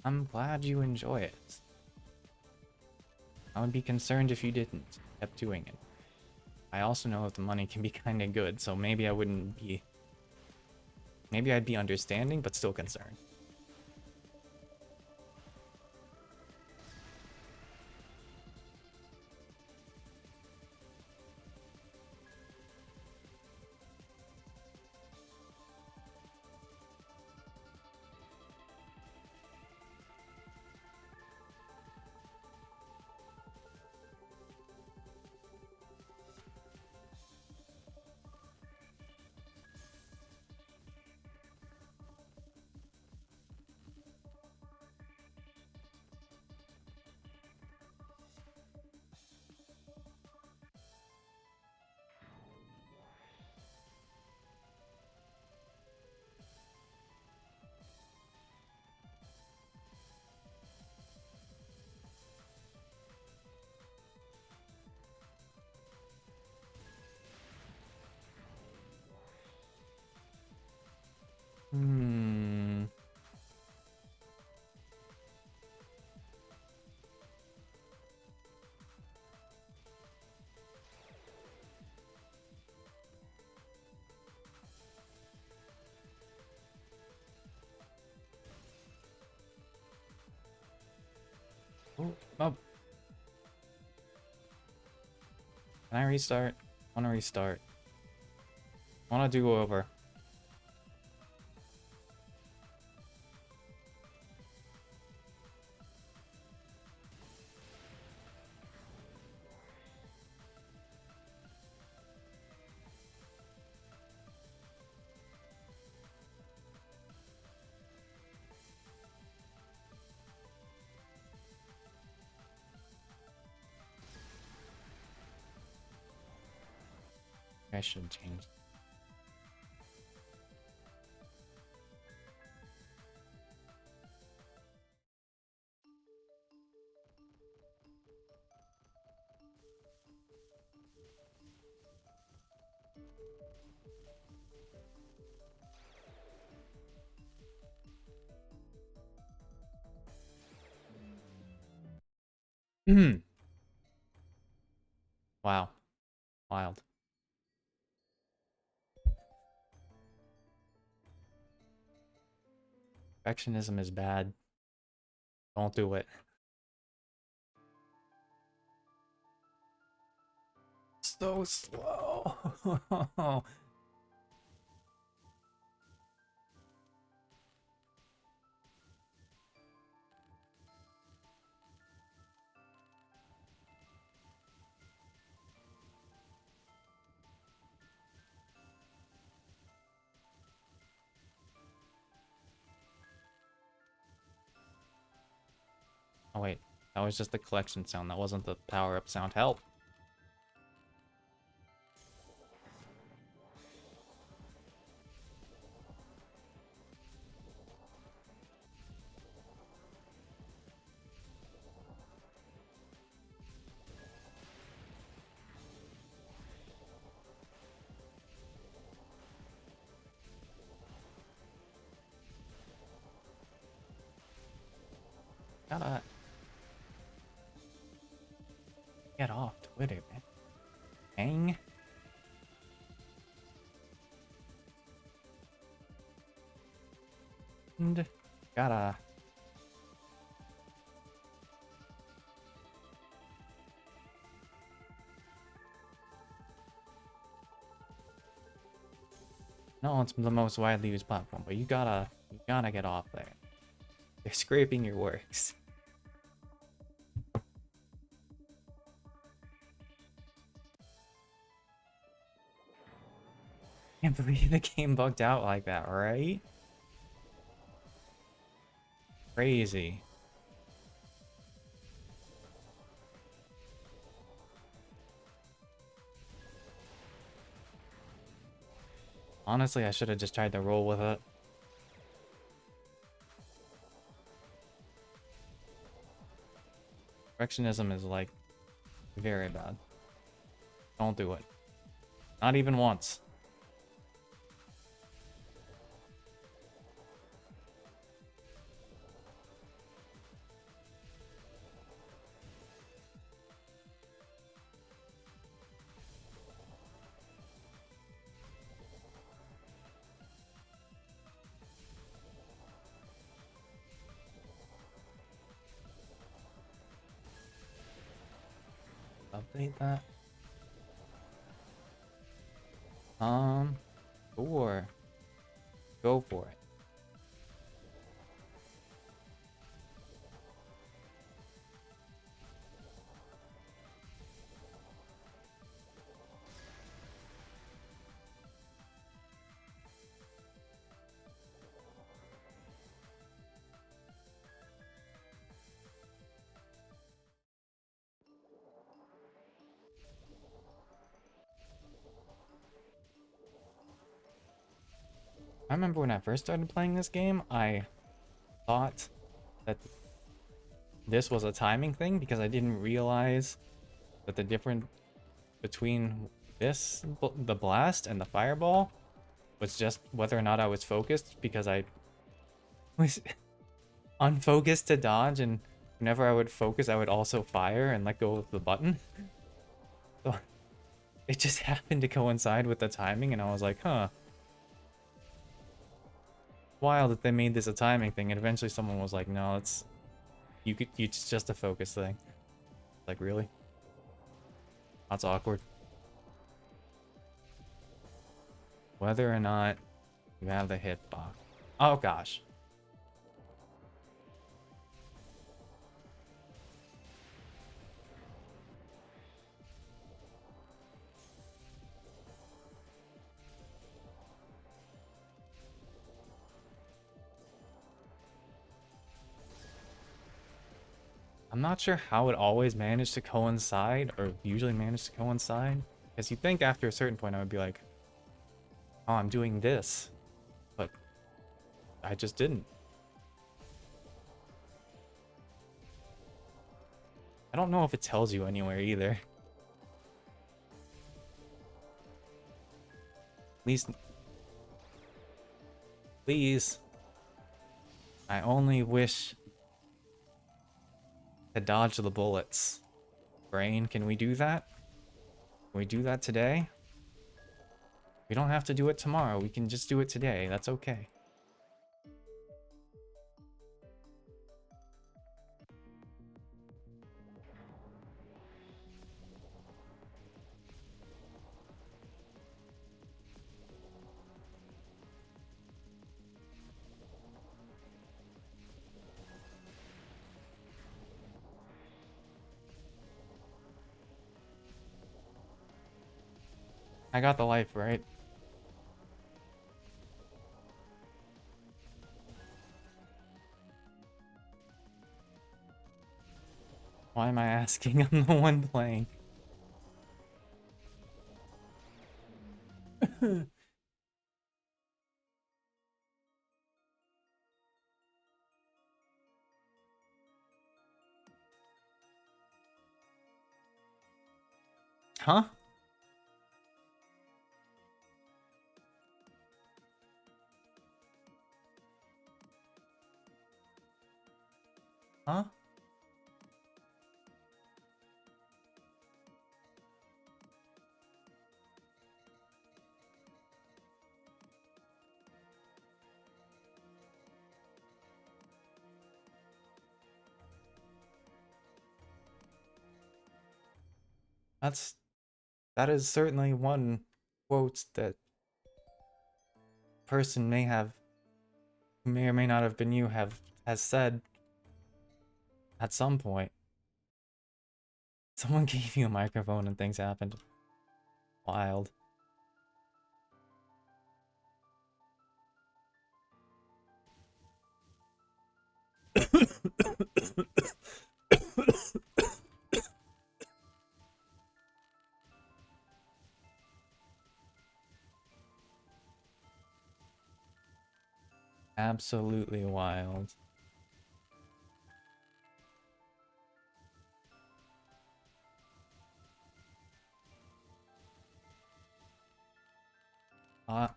I'm glad you enjoy it. I would be concerned if you didn't, kept doing it. I also know that the money can be kinda good, so maybe I wouldn't be... Maybe I'd be understanding, but still concerned. Hmm... Oh, oh. Can I restart? I wanna restart. I wanna do over. I should change. Hmm. Wow. Wild. Perfectionism is bad. Don't do it. So slow. Oh wait, that was just the collection sound. That wasn't the power-up sound. Help! Gotta get off Twitter, man. Dang. And gotta. No, it's the most widely used platform, but you gotta get off there. They're scraping your works. Can't believe the game bugged out like that, right? Crazy. Honestly, I should have just tried to roll with it. Perfectionism is like very bad. Don't do it. Not even once. Update that. Sure. Go for it. I remember when I first started playing this game, I thought that this was a timing thing because I didn't realize that the difference between this, the blast, and the fireball was just whether or not I was focused, because I was unfocused to dodge, and whenever I would focus, I would also fire and let go of the button. So it just happened to coincide with the timing, and I was like, huh. Wild that they made this a timing thing, and eventually someone was like, no, it's it's just a focus thing. Like, really? That's awkward. Whether or not you have the hitbox. Oh gosh. I'm not sure how it always managed to coincide, or usually managed to coincide. Because you think after a certain point I would be like, oh, I'm doing this. But I just didn't. I don't know if it tells you anywhere either. Please. Please. I only wish to dodge the bullets. Brain, can we do that? Can we do that today? We don't have to do it tomorrow. We can just do it today. That's okay. I got the life, right? Why am I asking? I'm the one playing. Huh? Huh? That is certainly one quote that person may have, who may or may not have been you, has said at some point. Someone gave you a microphone and things happened. Wild. Absolutely wild. Uh,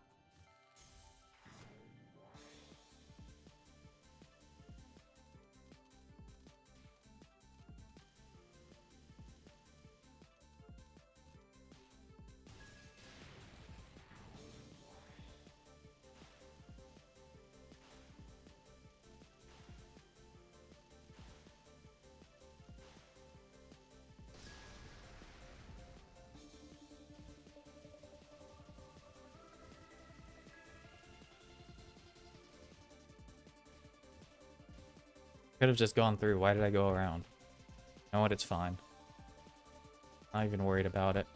Could have just gone through. Why did I go around? You know what? It's fine. Not even worried about it.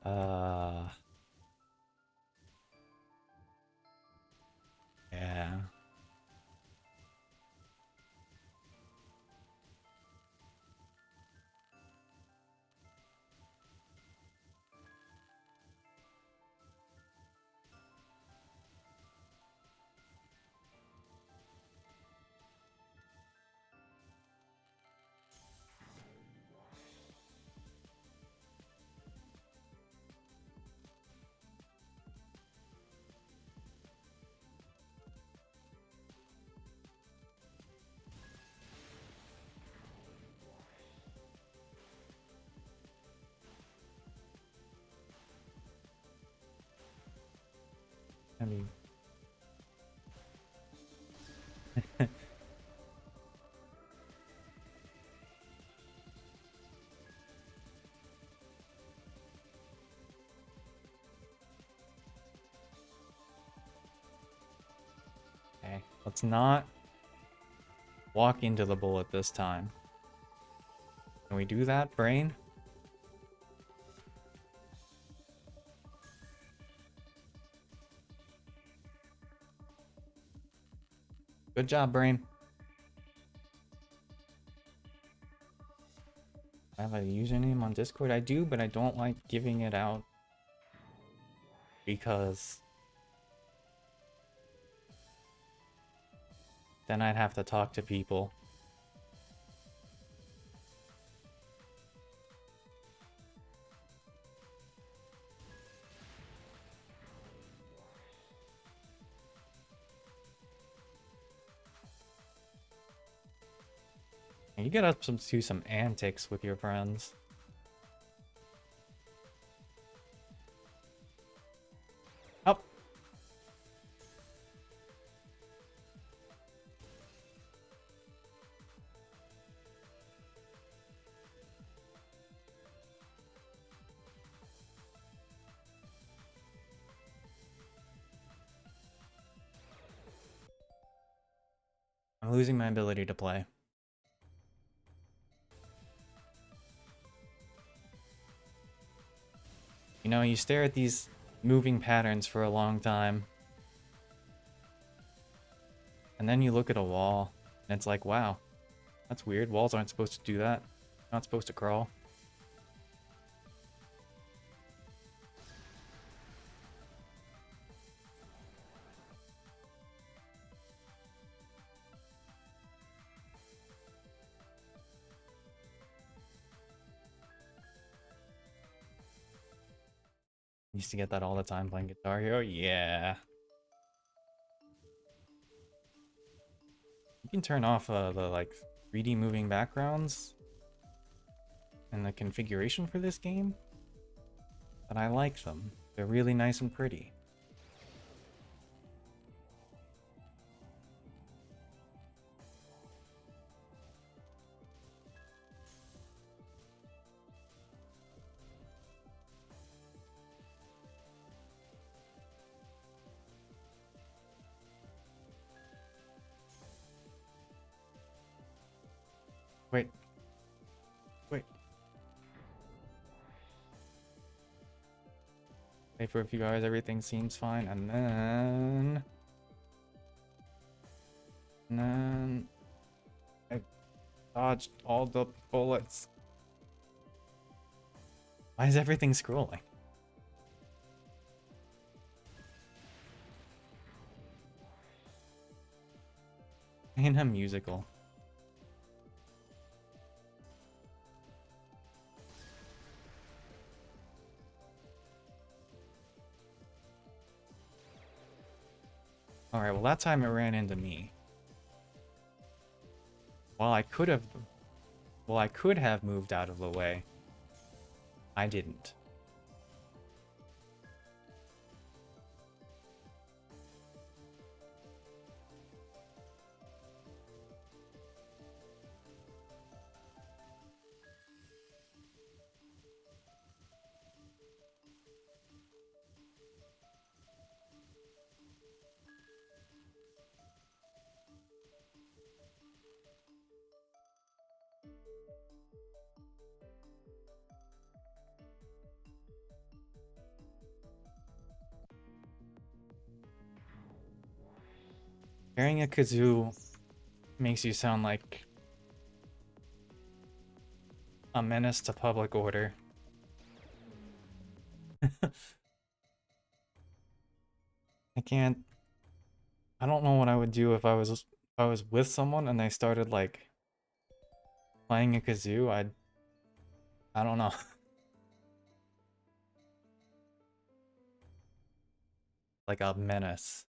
uh, yeah. I mean, okay. Let's not walk into the bullet this time. Can we do that, brain? Good job, brain. I have a username on Discord. I do, but I don't like giving it out because then I'd have to talk to people. You get up to some antics with your friends. Up. I'm losing my ability to play. You know, you stare at these moving patterns for a long time. And then you look at a wall, and it's like, wow, that's weird. Walls aren't supposed to do that. Not supposed to crawl. Used to get that all the time playing Guitar Hero. Yeah. You can turn off the like 3D moving backgrounds. in the configuration for this game, but I like them. They're really nice and pretty. Wait. Wait. Wait for a few hours, everything seems fine, and then... I dodged all the bullets. Why is everything scrolling? In a musical. Alright, well that time it ran into me. While I could have moved out of the way, I didn't. Carrying a kazoo makes you sound like a menace to public order. I don't know what I would do if I was with someone and they started like playing a kazoo. I don't know. Like a menace.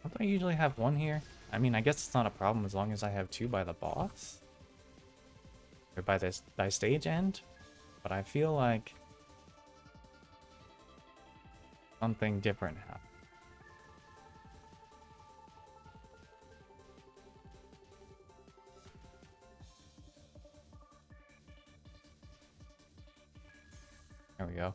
Don't I usually have one here? I mean, I guess it's not a problem as long as I have two by the boss. Or by stage end. But I feel like something different happened. There we go.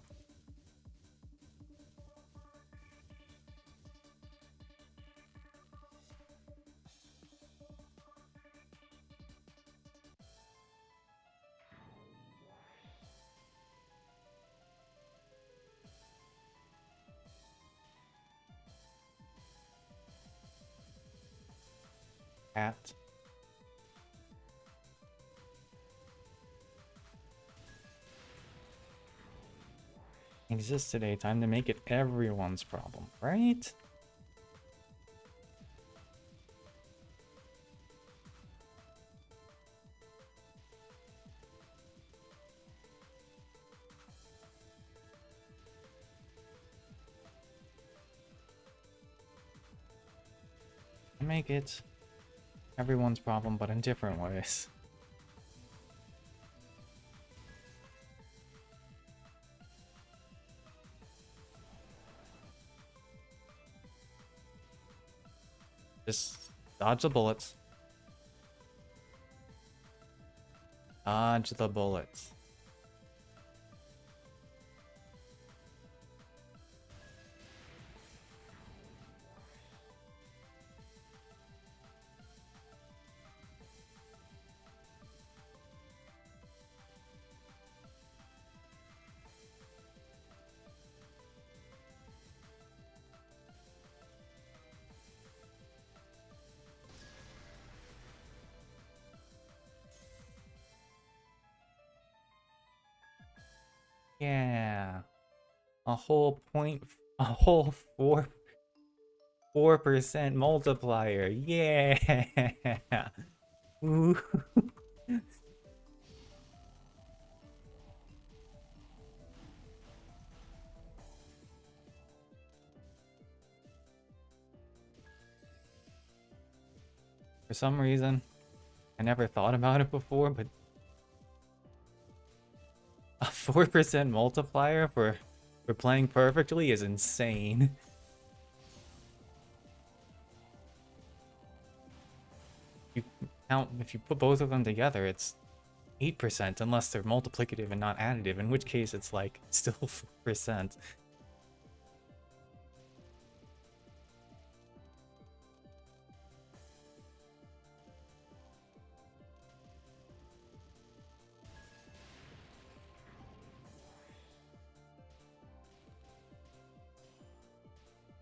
Cat. Exists today. Time to make it everyone's problem, right? Make it everyone's problem, but in different ways. Just Dodge the bullets. Dodge the bullets. Yeah. A whole 4% multiplier. Yeah. Ooh. For some reason, I never thought about it before, but a 4% multiplier for playing perfectly is insane. You count if you put both of them together, it's 8% unless they're multiplicative and not additive, in which case it's like still 4%.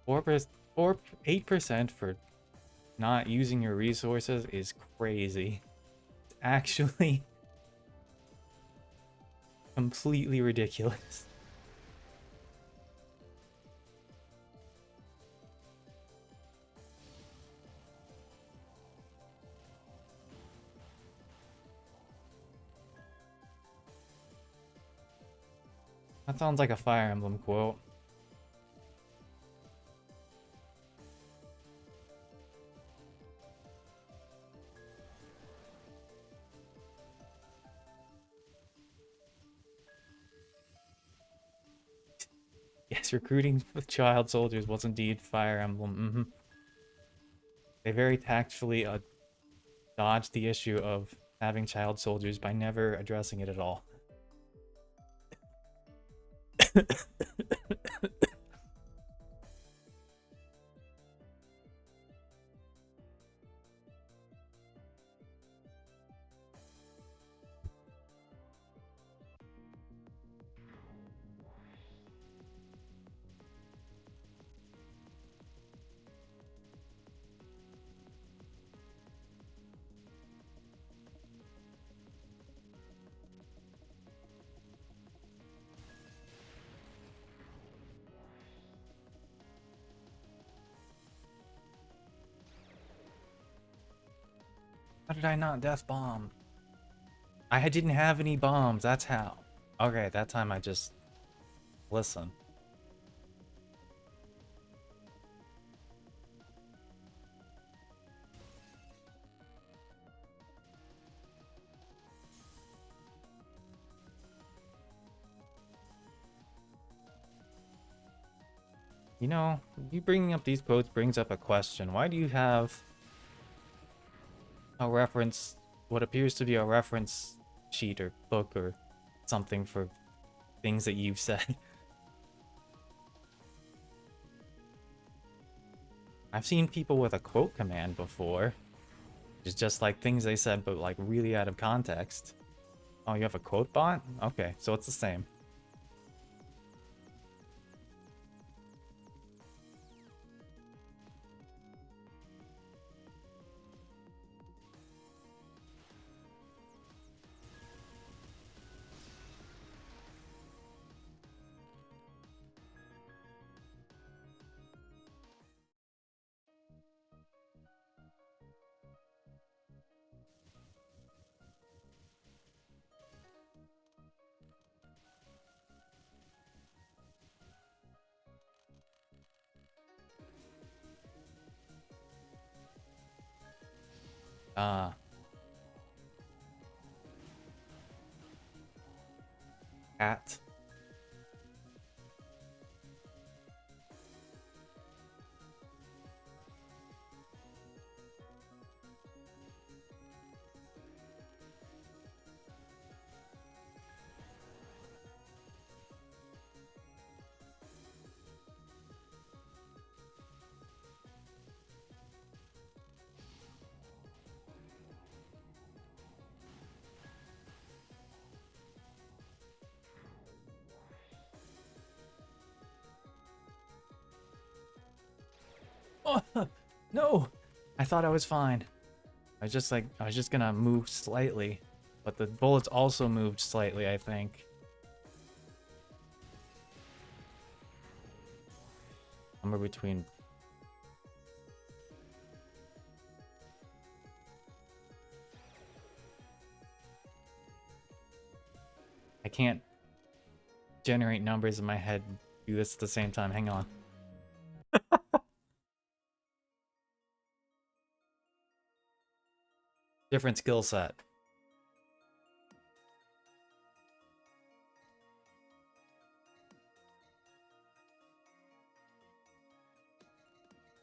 4%, 8% for not using your resources is crazy. It's actually completely ridiculous. That sounds like a Fire Emblem quote. Yes, recruiting with child soldiers was indeed Fire Emblem. They very tactfully dodged the issue of having child soldiers by never addressing it at all. How did I not death bomb? I didn't have any bombs, that's how. Okay, that time I just... Listen. You know, you bringing up these quotes brings up a question. Why do you have a reference, what appears to be a reference sheet or book or something for things that you've said? I've seen people with a quote command before. It's just like things they said, but like really out of context. Oh, you have a quote bot? Okay, so it's the same. Cat. Oh, no! I thought I was fine. I was just gonna move slightly, but the bullets also moved slightly, I think. Somewhere between. I can't generate numbers in my head and do this at the same time. Hang on. Different skill set.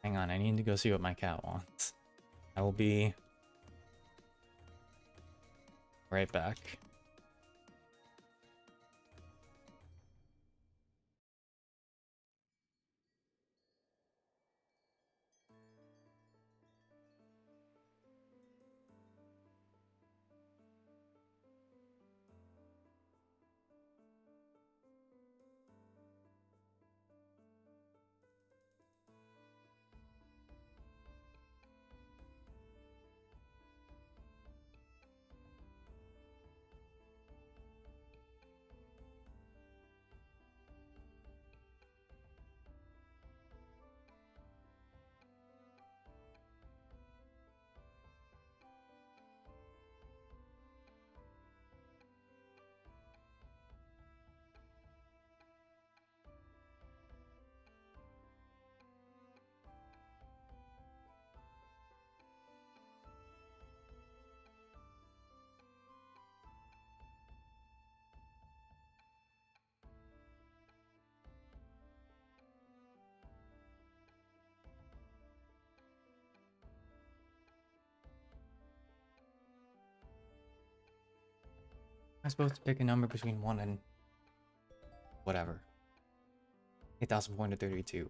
Hang on, I need to go see what my cat wants. I will be right back. I'm supposed to pick a number between 1 and whatever. 8,432.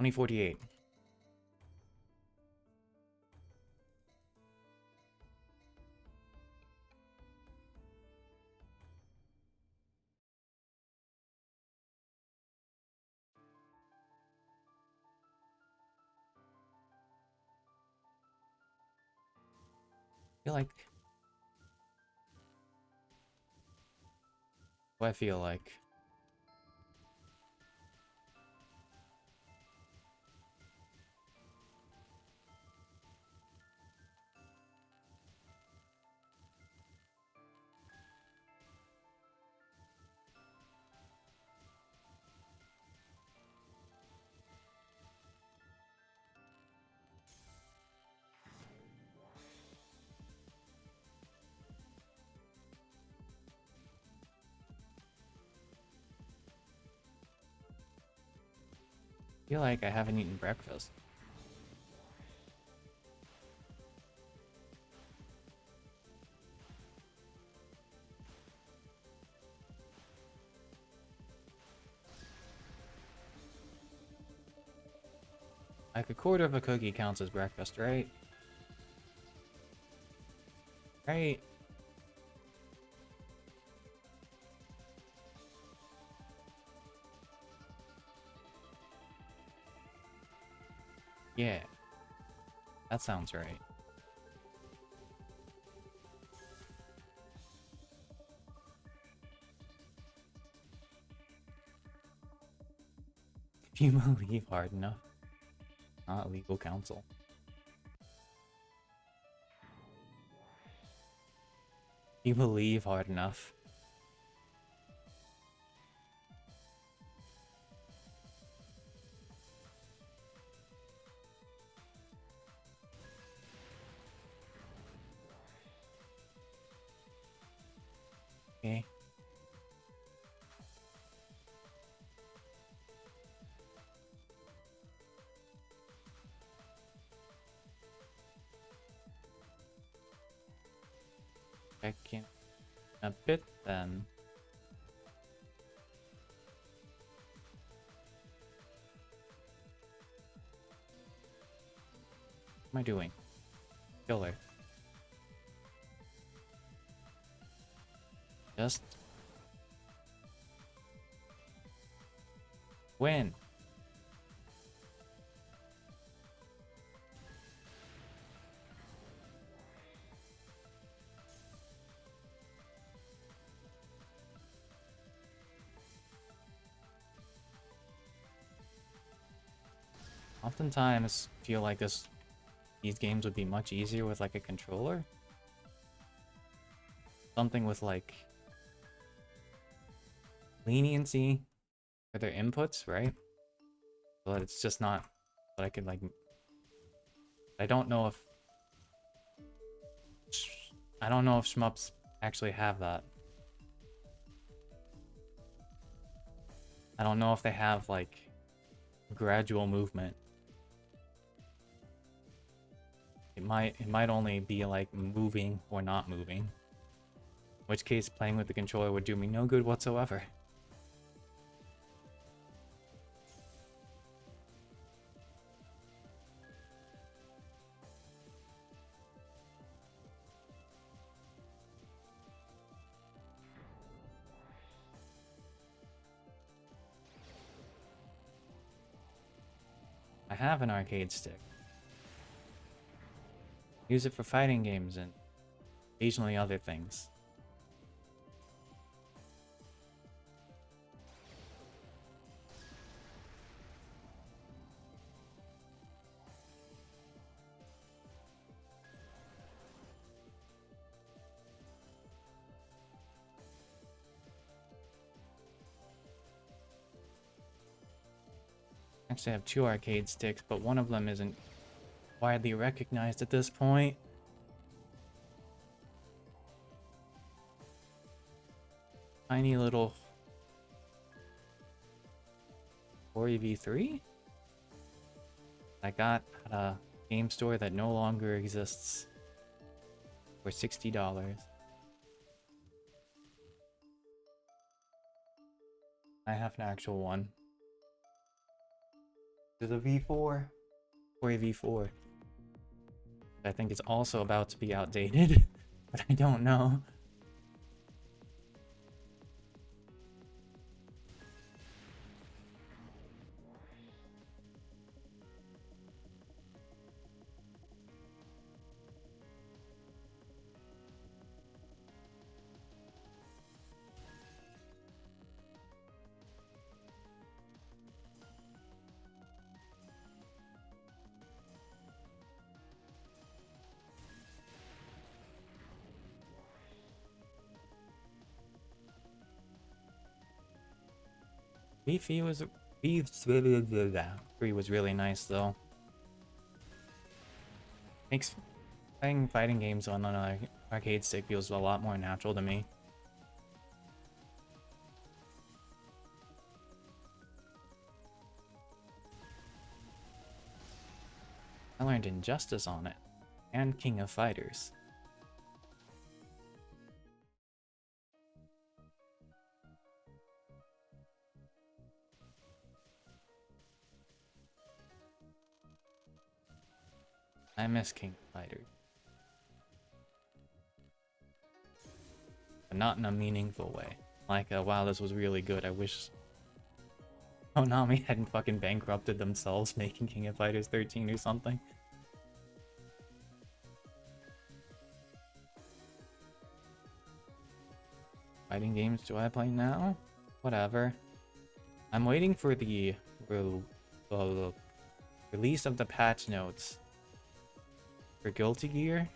$20.48. I feel like. What I feel like. I feel like I haven't eaten breakfast. Like a quarter of a cookie counts as breakfast, right? Right? Yeah. That sounds right. If you believe hard enough. Not legal counsel. If you believe hard enough. Okay. Check in a bit then. am I doing? Killer. Just win. Oftentimes feel like these games would be much easier with like a controller. Something with like leniency for their inputs, right? But it's just not what I could like. I don't know if shmups actually have that. I don't know if they have like gradual movement. It might only be like moving or not moving. In which case playing with the controller would do me no good whatsoever. I have an arcade stick. Use it for fighting games and occasionally other things. Actually, I have 2 arcade sticks, but one of them isn't widely recognized at this point. Tiny little 4EV3 I got at a game store that no longer exists for $60. I have an actual one. There's a V4. 4EV4. I think it's also about to be outdated, but I don't know. V3 was really nice though. Makes playing fighting games on an arcade stick feels a lot more natural to me. I learned Injustice on it, and King of Fighters. I miss King of Fighters. But not in a meaningful way. Like, wow, this was really good. I wish Konami hadn't fucking bankrupted themselves making King of Fighters 13 or something. Fighting games do I play now? Whatever. I'm waiting for the release of the patch notes for Guilty Gear.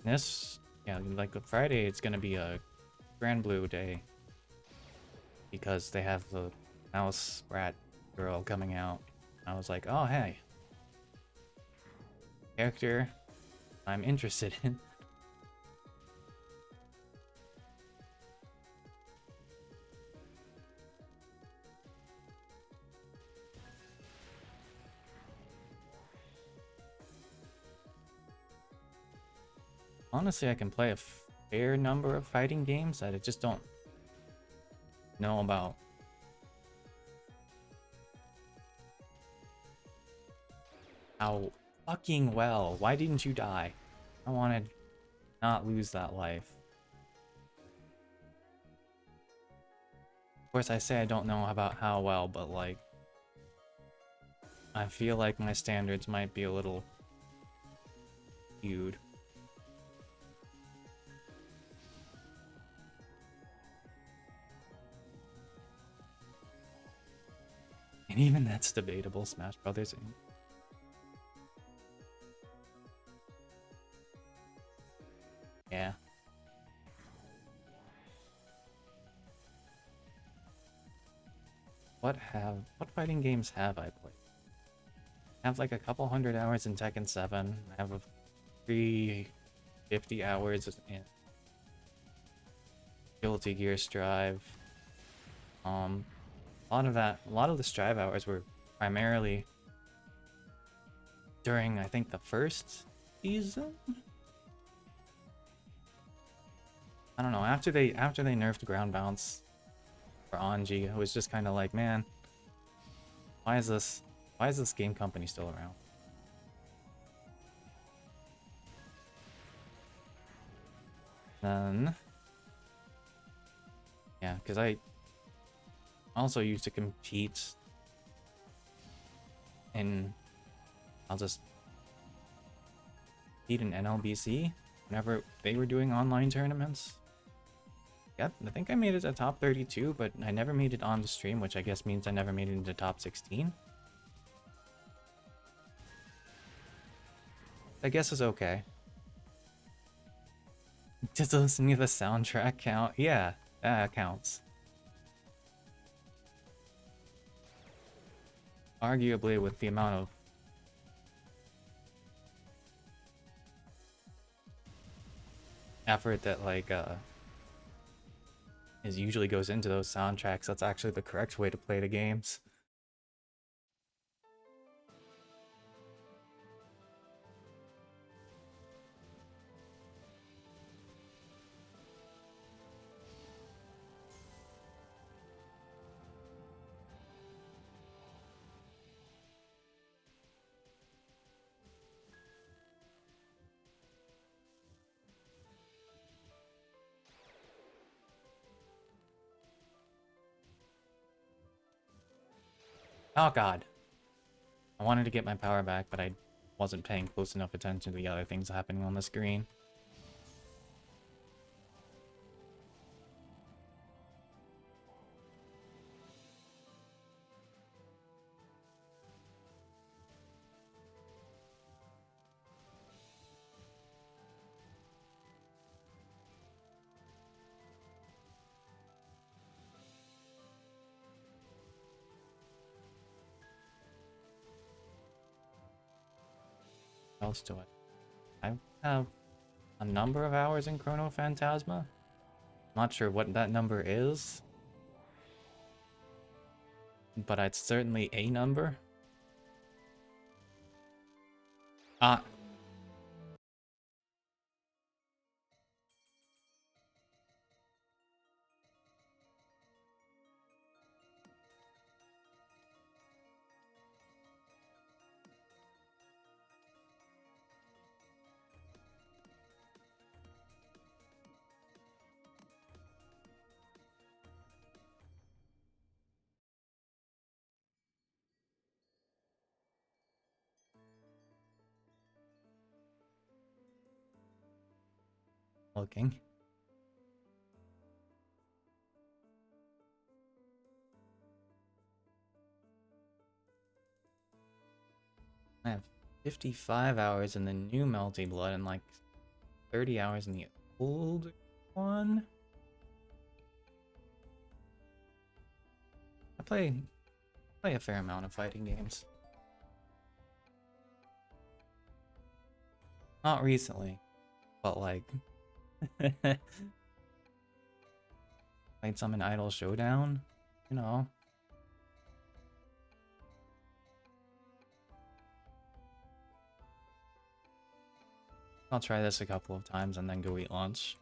This, yeah, like Friday, it's gonna be a Grand Blue day because they have the Mouse Rat Girl coming out. I was like, oh hey, character I'm interested in. Honestly, I can play a fair number of fighting games that I just don't know about. How fucking well. Why didn't you die? I wanted to not lose that life. Of course, I say I don't know about how well, but like, I feel like my standards might be a little skewed. And even that's debatable, Smash Brothers. Yeah. What fighting games have I played? I have like a couple hundred hours in Tekken 7. I have a 350 hours in Guilty Gear Strive. A lot of the Strive hours were primarily during, I think, the first season. I don't know. After they nerfed ground bounce for Anji, it was just kind of like, man, why is this game company still around? Then, yeah, because I also used to compete in, I'll just compete in NLBC whenever they were doing online tournaments. Yep, I think I made it to top 32, but I never made it on the stream, which I guess means I never made it into top 16. I guess it's okay. Just listening to the soundtrack count? Yeah, that counts. Arguably, with the amount of effort that like is usually goes into those soundtracks, that's actually the correct way to play the games. Oh god. I wanted to get my power back, but I wasn't paying close enough attention to the other things happening on the screen. What else do I have a number of hours in Chrono Phantasma. Not sure what that number is, but it's certainly a number. Ah. Looking. I have 55 hours in the new Melty Blood and like 30 hours in the old one. I play a fair amount of fighting games. Not recently, but like played some in Idol Showdown, you know. I'll try this a couple of times and then go eat lunch.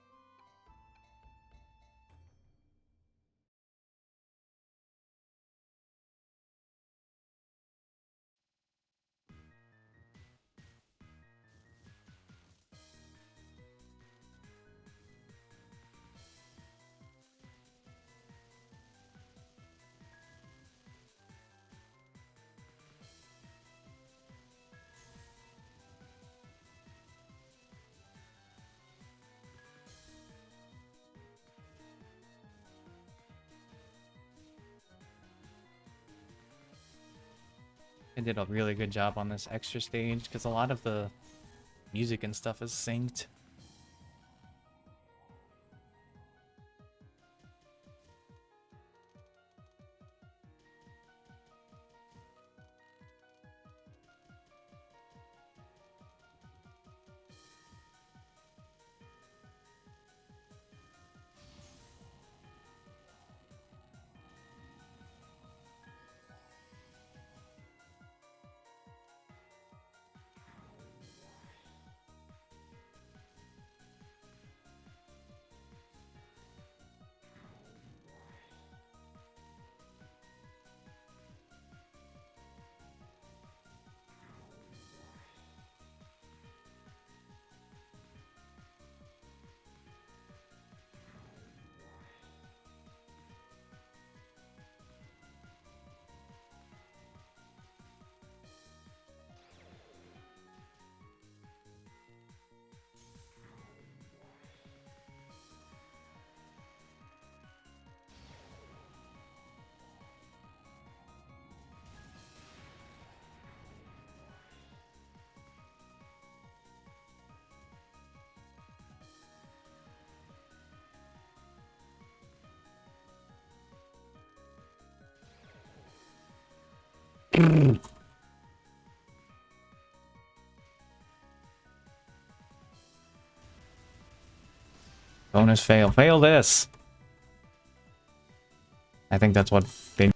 I did a really good job on this extra stage because a lot of the music and stuff is synced. Bonus fail. Fail this! I think that's what they...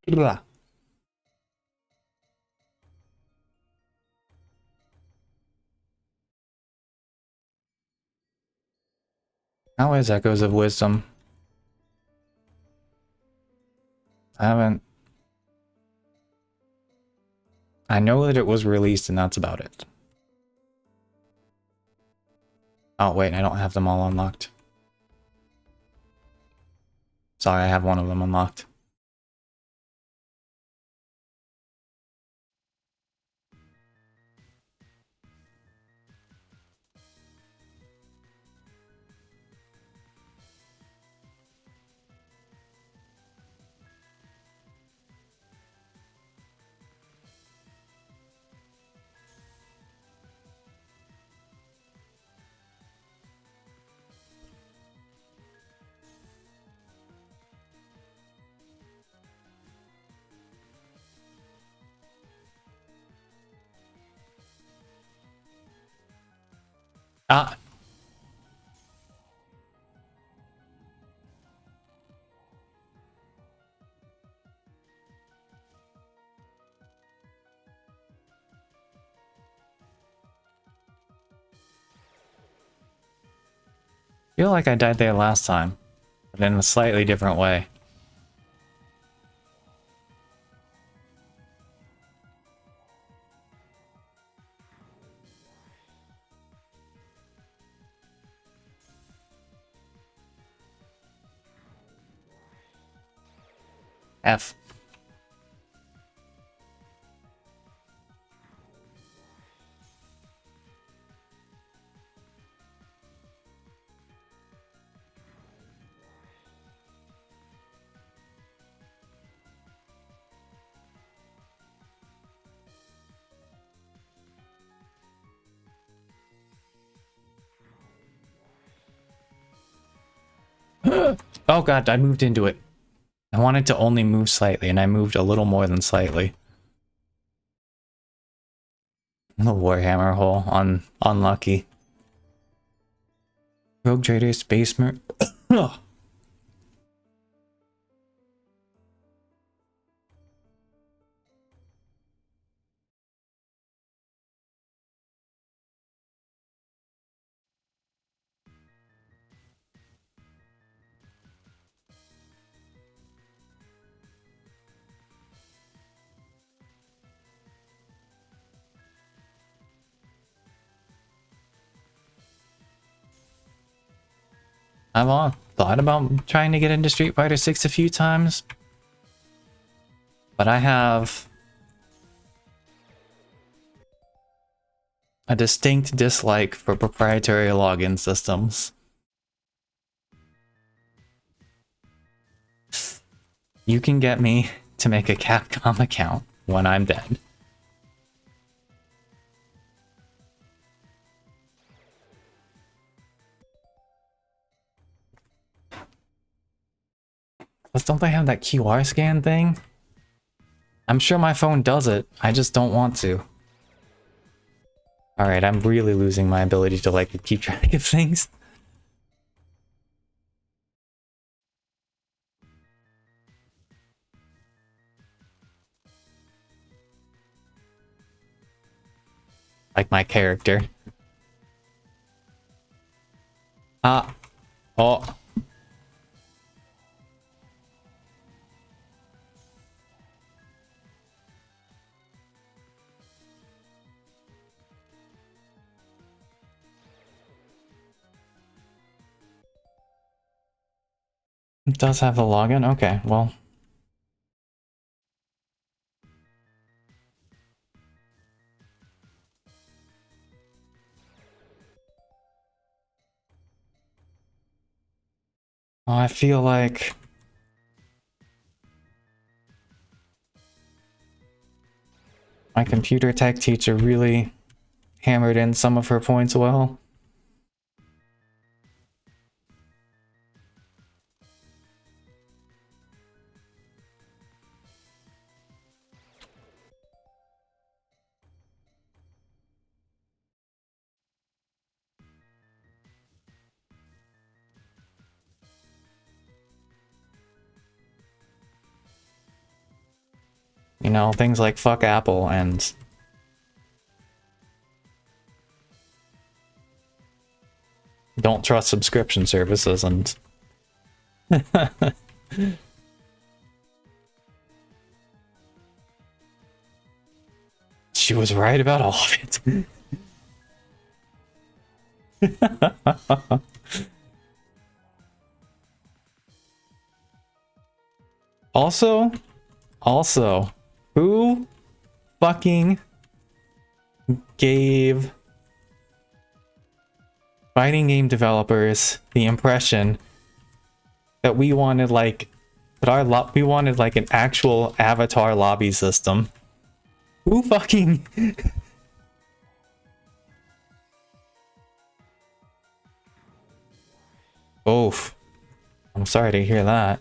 Blah. How is Echoes of Wisdom? I haven't... I know that it was released and that's about it. Oh wait, I don't have them all unlocked. Sorry, I have one of them unlocked. Ah! I feel like I died there last time, but in a slightly different way. F. Oh god, I moved into it. I wanted to only move slightly, and I moved a little more than slightly. The Warhammer hole on unlucky. Rogue Trader, Space Marine. I'm on. thought about trying to get into Street Fighter 6 a few times, but I have a distinct dislike for proprietary login systems. You can get me to make a Capcom account when I'm dead. Plus, don't they have that QR scan thing? I'm sure my phone does it. I just don't want to. Alright, I'm really losing my ability to, like, keep track of things. Like my character. Ah. Oh. It does have the login? Okay, well. I feel like my computer tech teacher really hammered in some of her points well. You know, things like fuck Apple and don't trust subscription services and she was right about all of it. Also, who fucking gave fighting game developers the impression that we wanted like we wanted like an actual avatar lobby system? Who fucking oof. I'm sorry to hear that.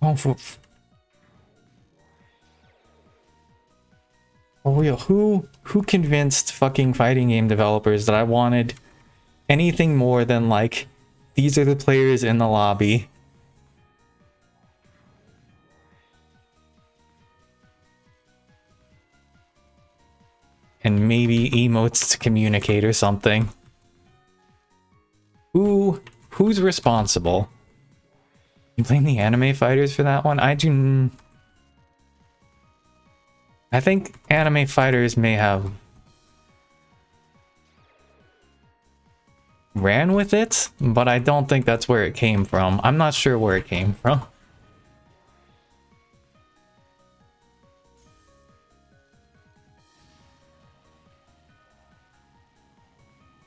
Oh, oh yeah, who convinced fucking fighting game developers that I wanted anything more than like these are the players in the lobby? And maybe emotes to communicate or something. Who's responsible? You blame the anime fighters for that one? I think anime fighters may have ran with it, but I don't think that's where it came from. I'm not sure where it came from.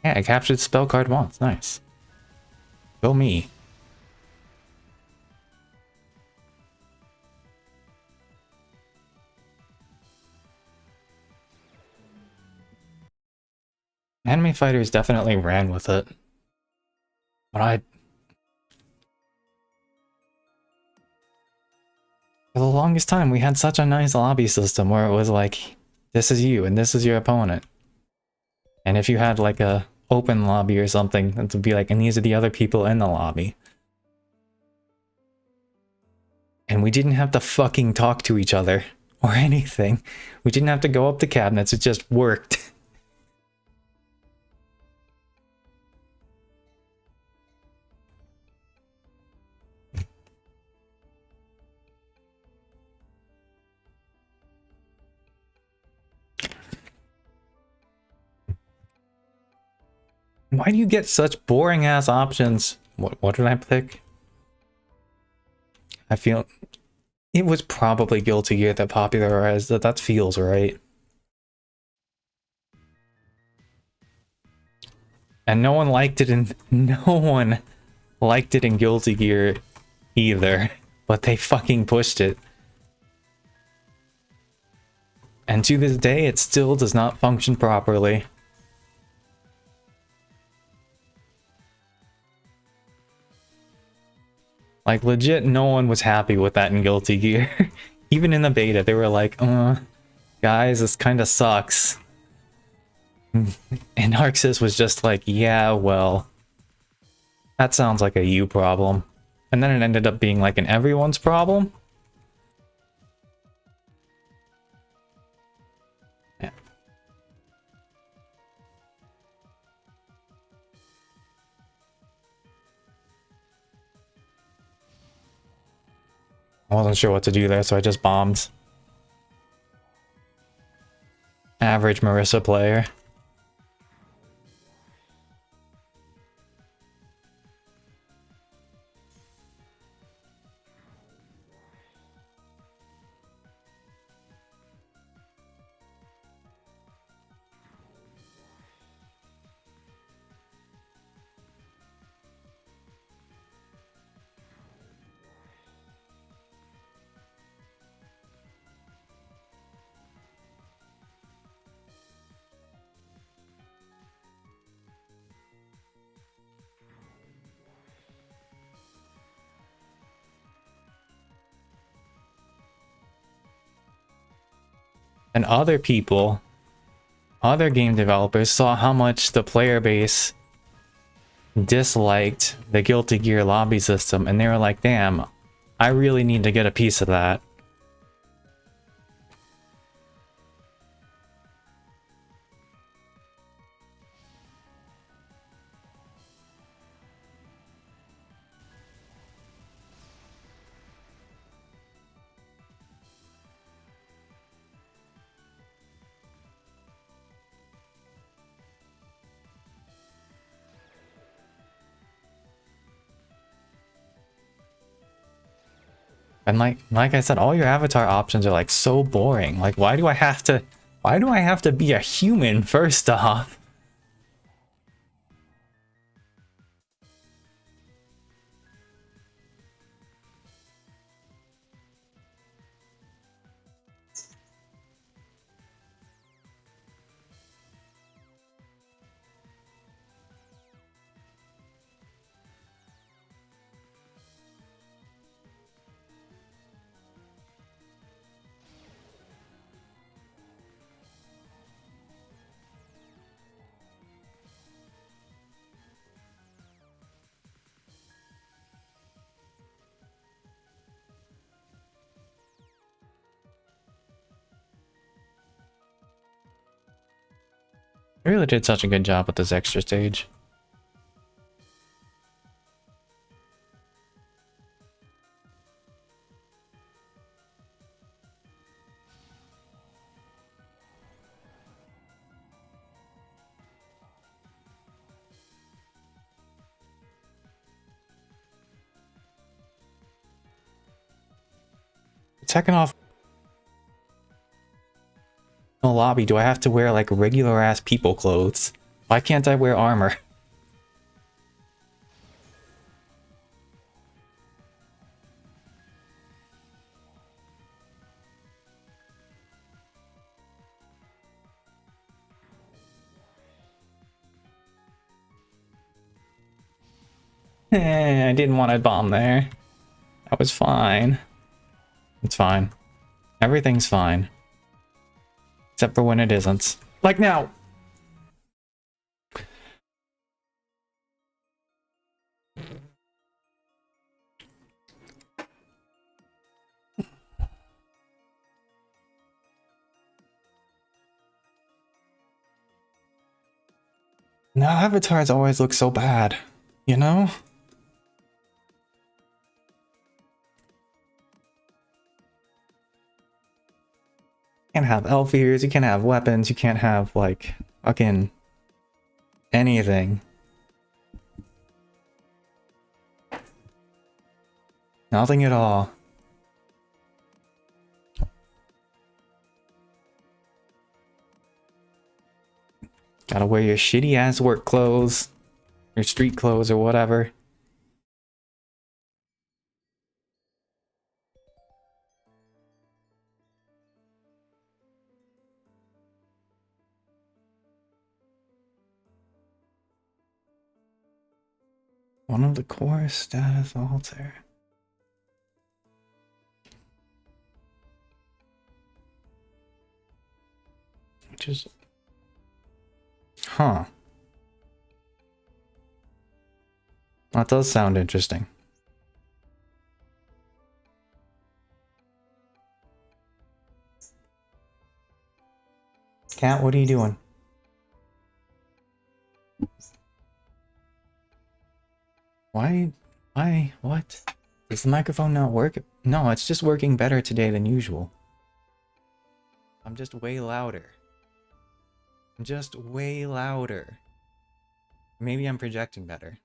Yeah, I captured spell card once. Nice. Go me. Anime fighters definitely ran with it. But for the longest time, we had such a nice lobby system where it was like, this is you and this is your opponent. And if you had like a open lobby or something, it would be like, and these are the other people in the lobby. And we didn't have to fucking talk to each other or anything. We didn't have to go up to cabinets, it just worked. Why do you get such boring ass options What did I pick? I feel it was probably Guilty Gear that popularized it. That feels right. And no one liked it in Guilty Gear either, but they fucking pushed it. And to this day, it still does not function properly. Like, legit, no one was happy with that in Guilty Gear. Even in the beta, they were like, guys, this kinda sucks. And Arxis was just like, yeah, well, that sounds like a you problem. And then it ended up being like an everyone's problem. Yeah. I wasn't sure what to do there, so I just bombed. Average Marissa player. And other people, other game developers saw how much the player base disliked the Guilty Gear lobby system, and they were like, damn, I really need to get a piece of that. And like I said, all your avatar options are like so boring. Like, why do I have to be a human first off? I really did such a good job with this extra stage. Second off, in the lobby, do I have to wear like regular ass people clothes? Why can't I wear armor? I didn't want to bomb there. That was fine. It's fine. Everything's fine. Except for when it isn't. Like now! Now avatars always look so bad, you know? You can't have elf ears, you can't have weapons, you can't have, like, fucking anything. Nothing at all. Gotta wear your shitty ass work clothes, your street clothes or whatever. One of the core status alter. Which is... Huh. That does sound interesting. Cat, what are you doing? Why? What? Does the microphone not work? No, it's just working better today than usual. I'm just way louder. I'm just way louder. Maybe I'm projecting better.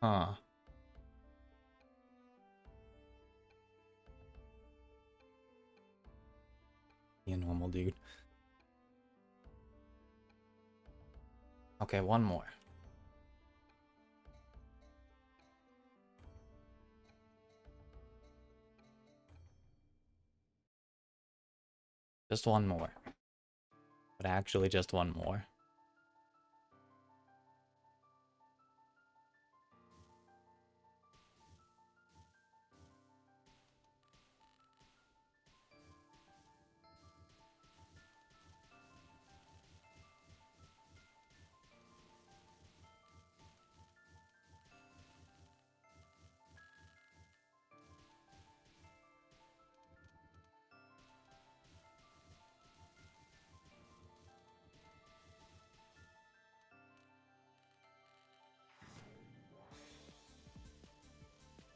Huh. Be a normal dude. Okay, one more. Just one more. But actually just one more.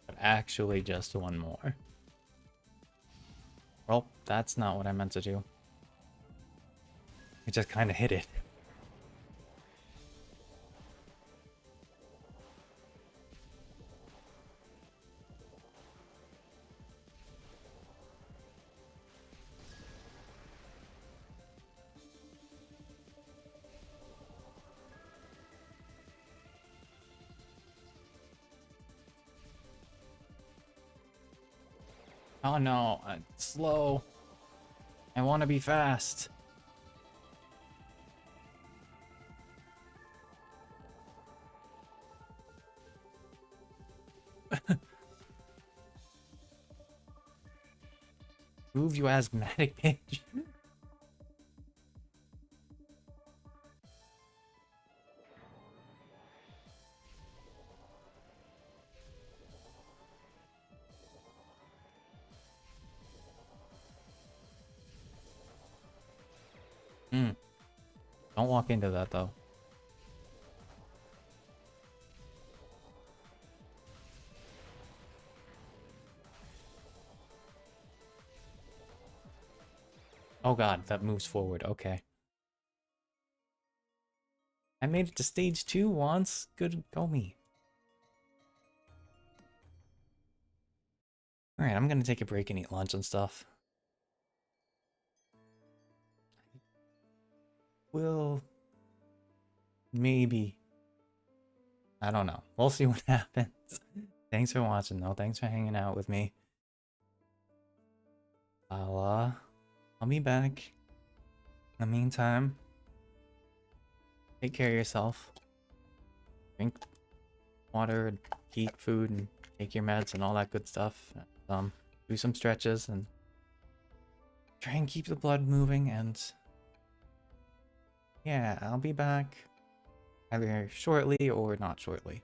But actually just one more. Well, that's not what I meant to do. I just kind of hit it. Oh no, slow. I want to be fast. Move, you asthmatic bitch. Don't walk into that though. Oh god, that moves forward. Okay. I made it to stage 2 once. Good go me. Alright, I'm gonna take a break and eat lunch and stuff. Will... Maybe. I don't know. We'll see what happens. Thanks for watching though. Thanks for hanging out with me. I'll be back. In the meantime, take care of yourself. Drink water, eat food, and take your meds and all that good stuff. Do some stretches and try and keep the blood moving. And yeah, I'll be back either shortly or not shortly.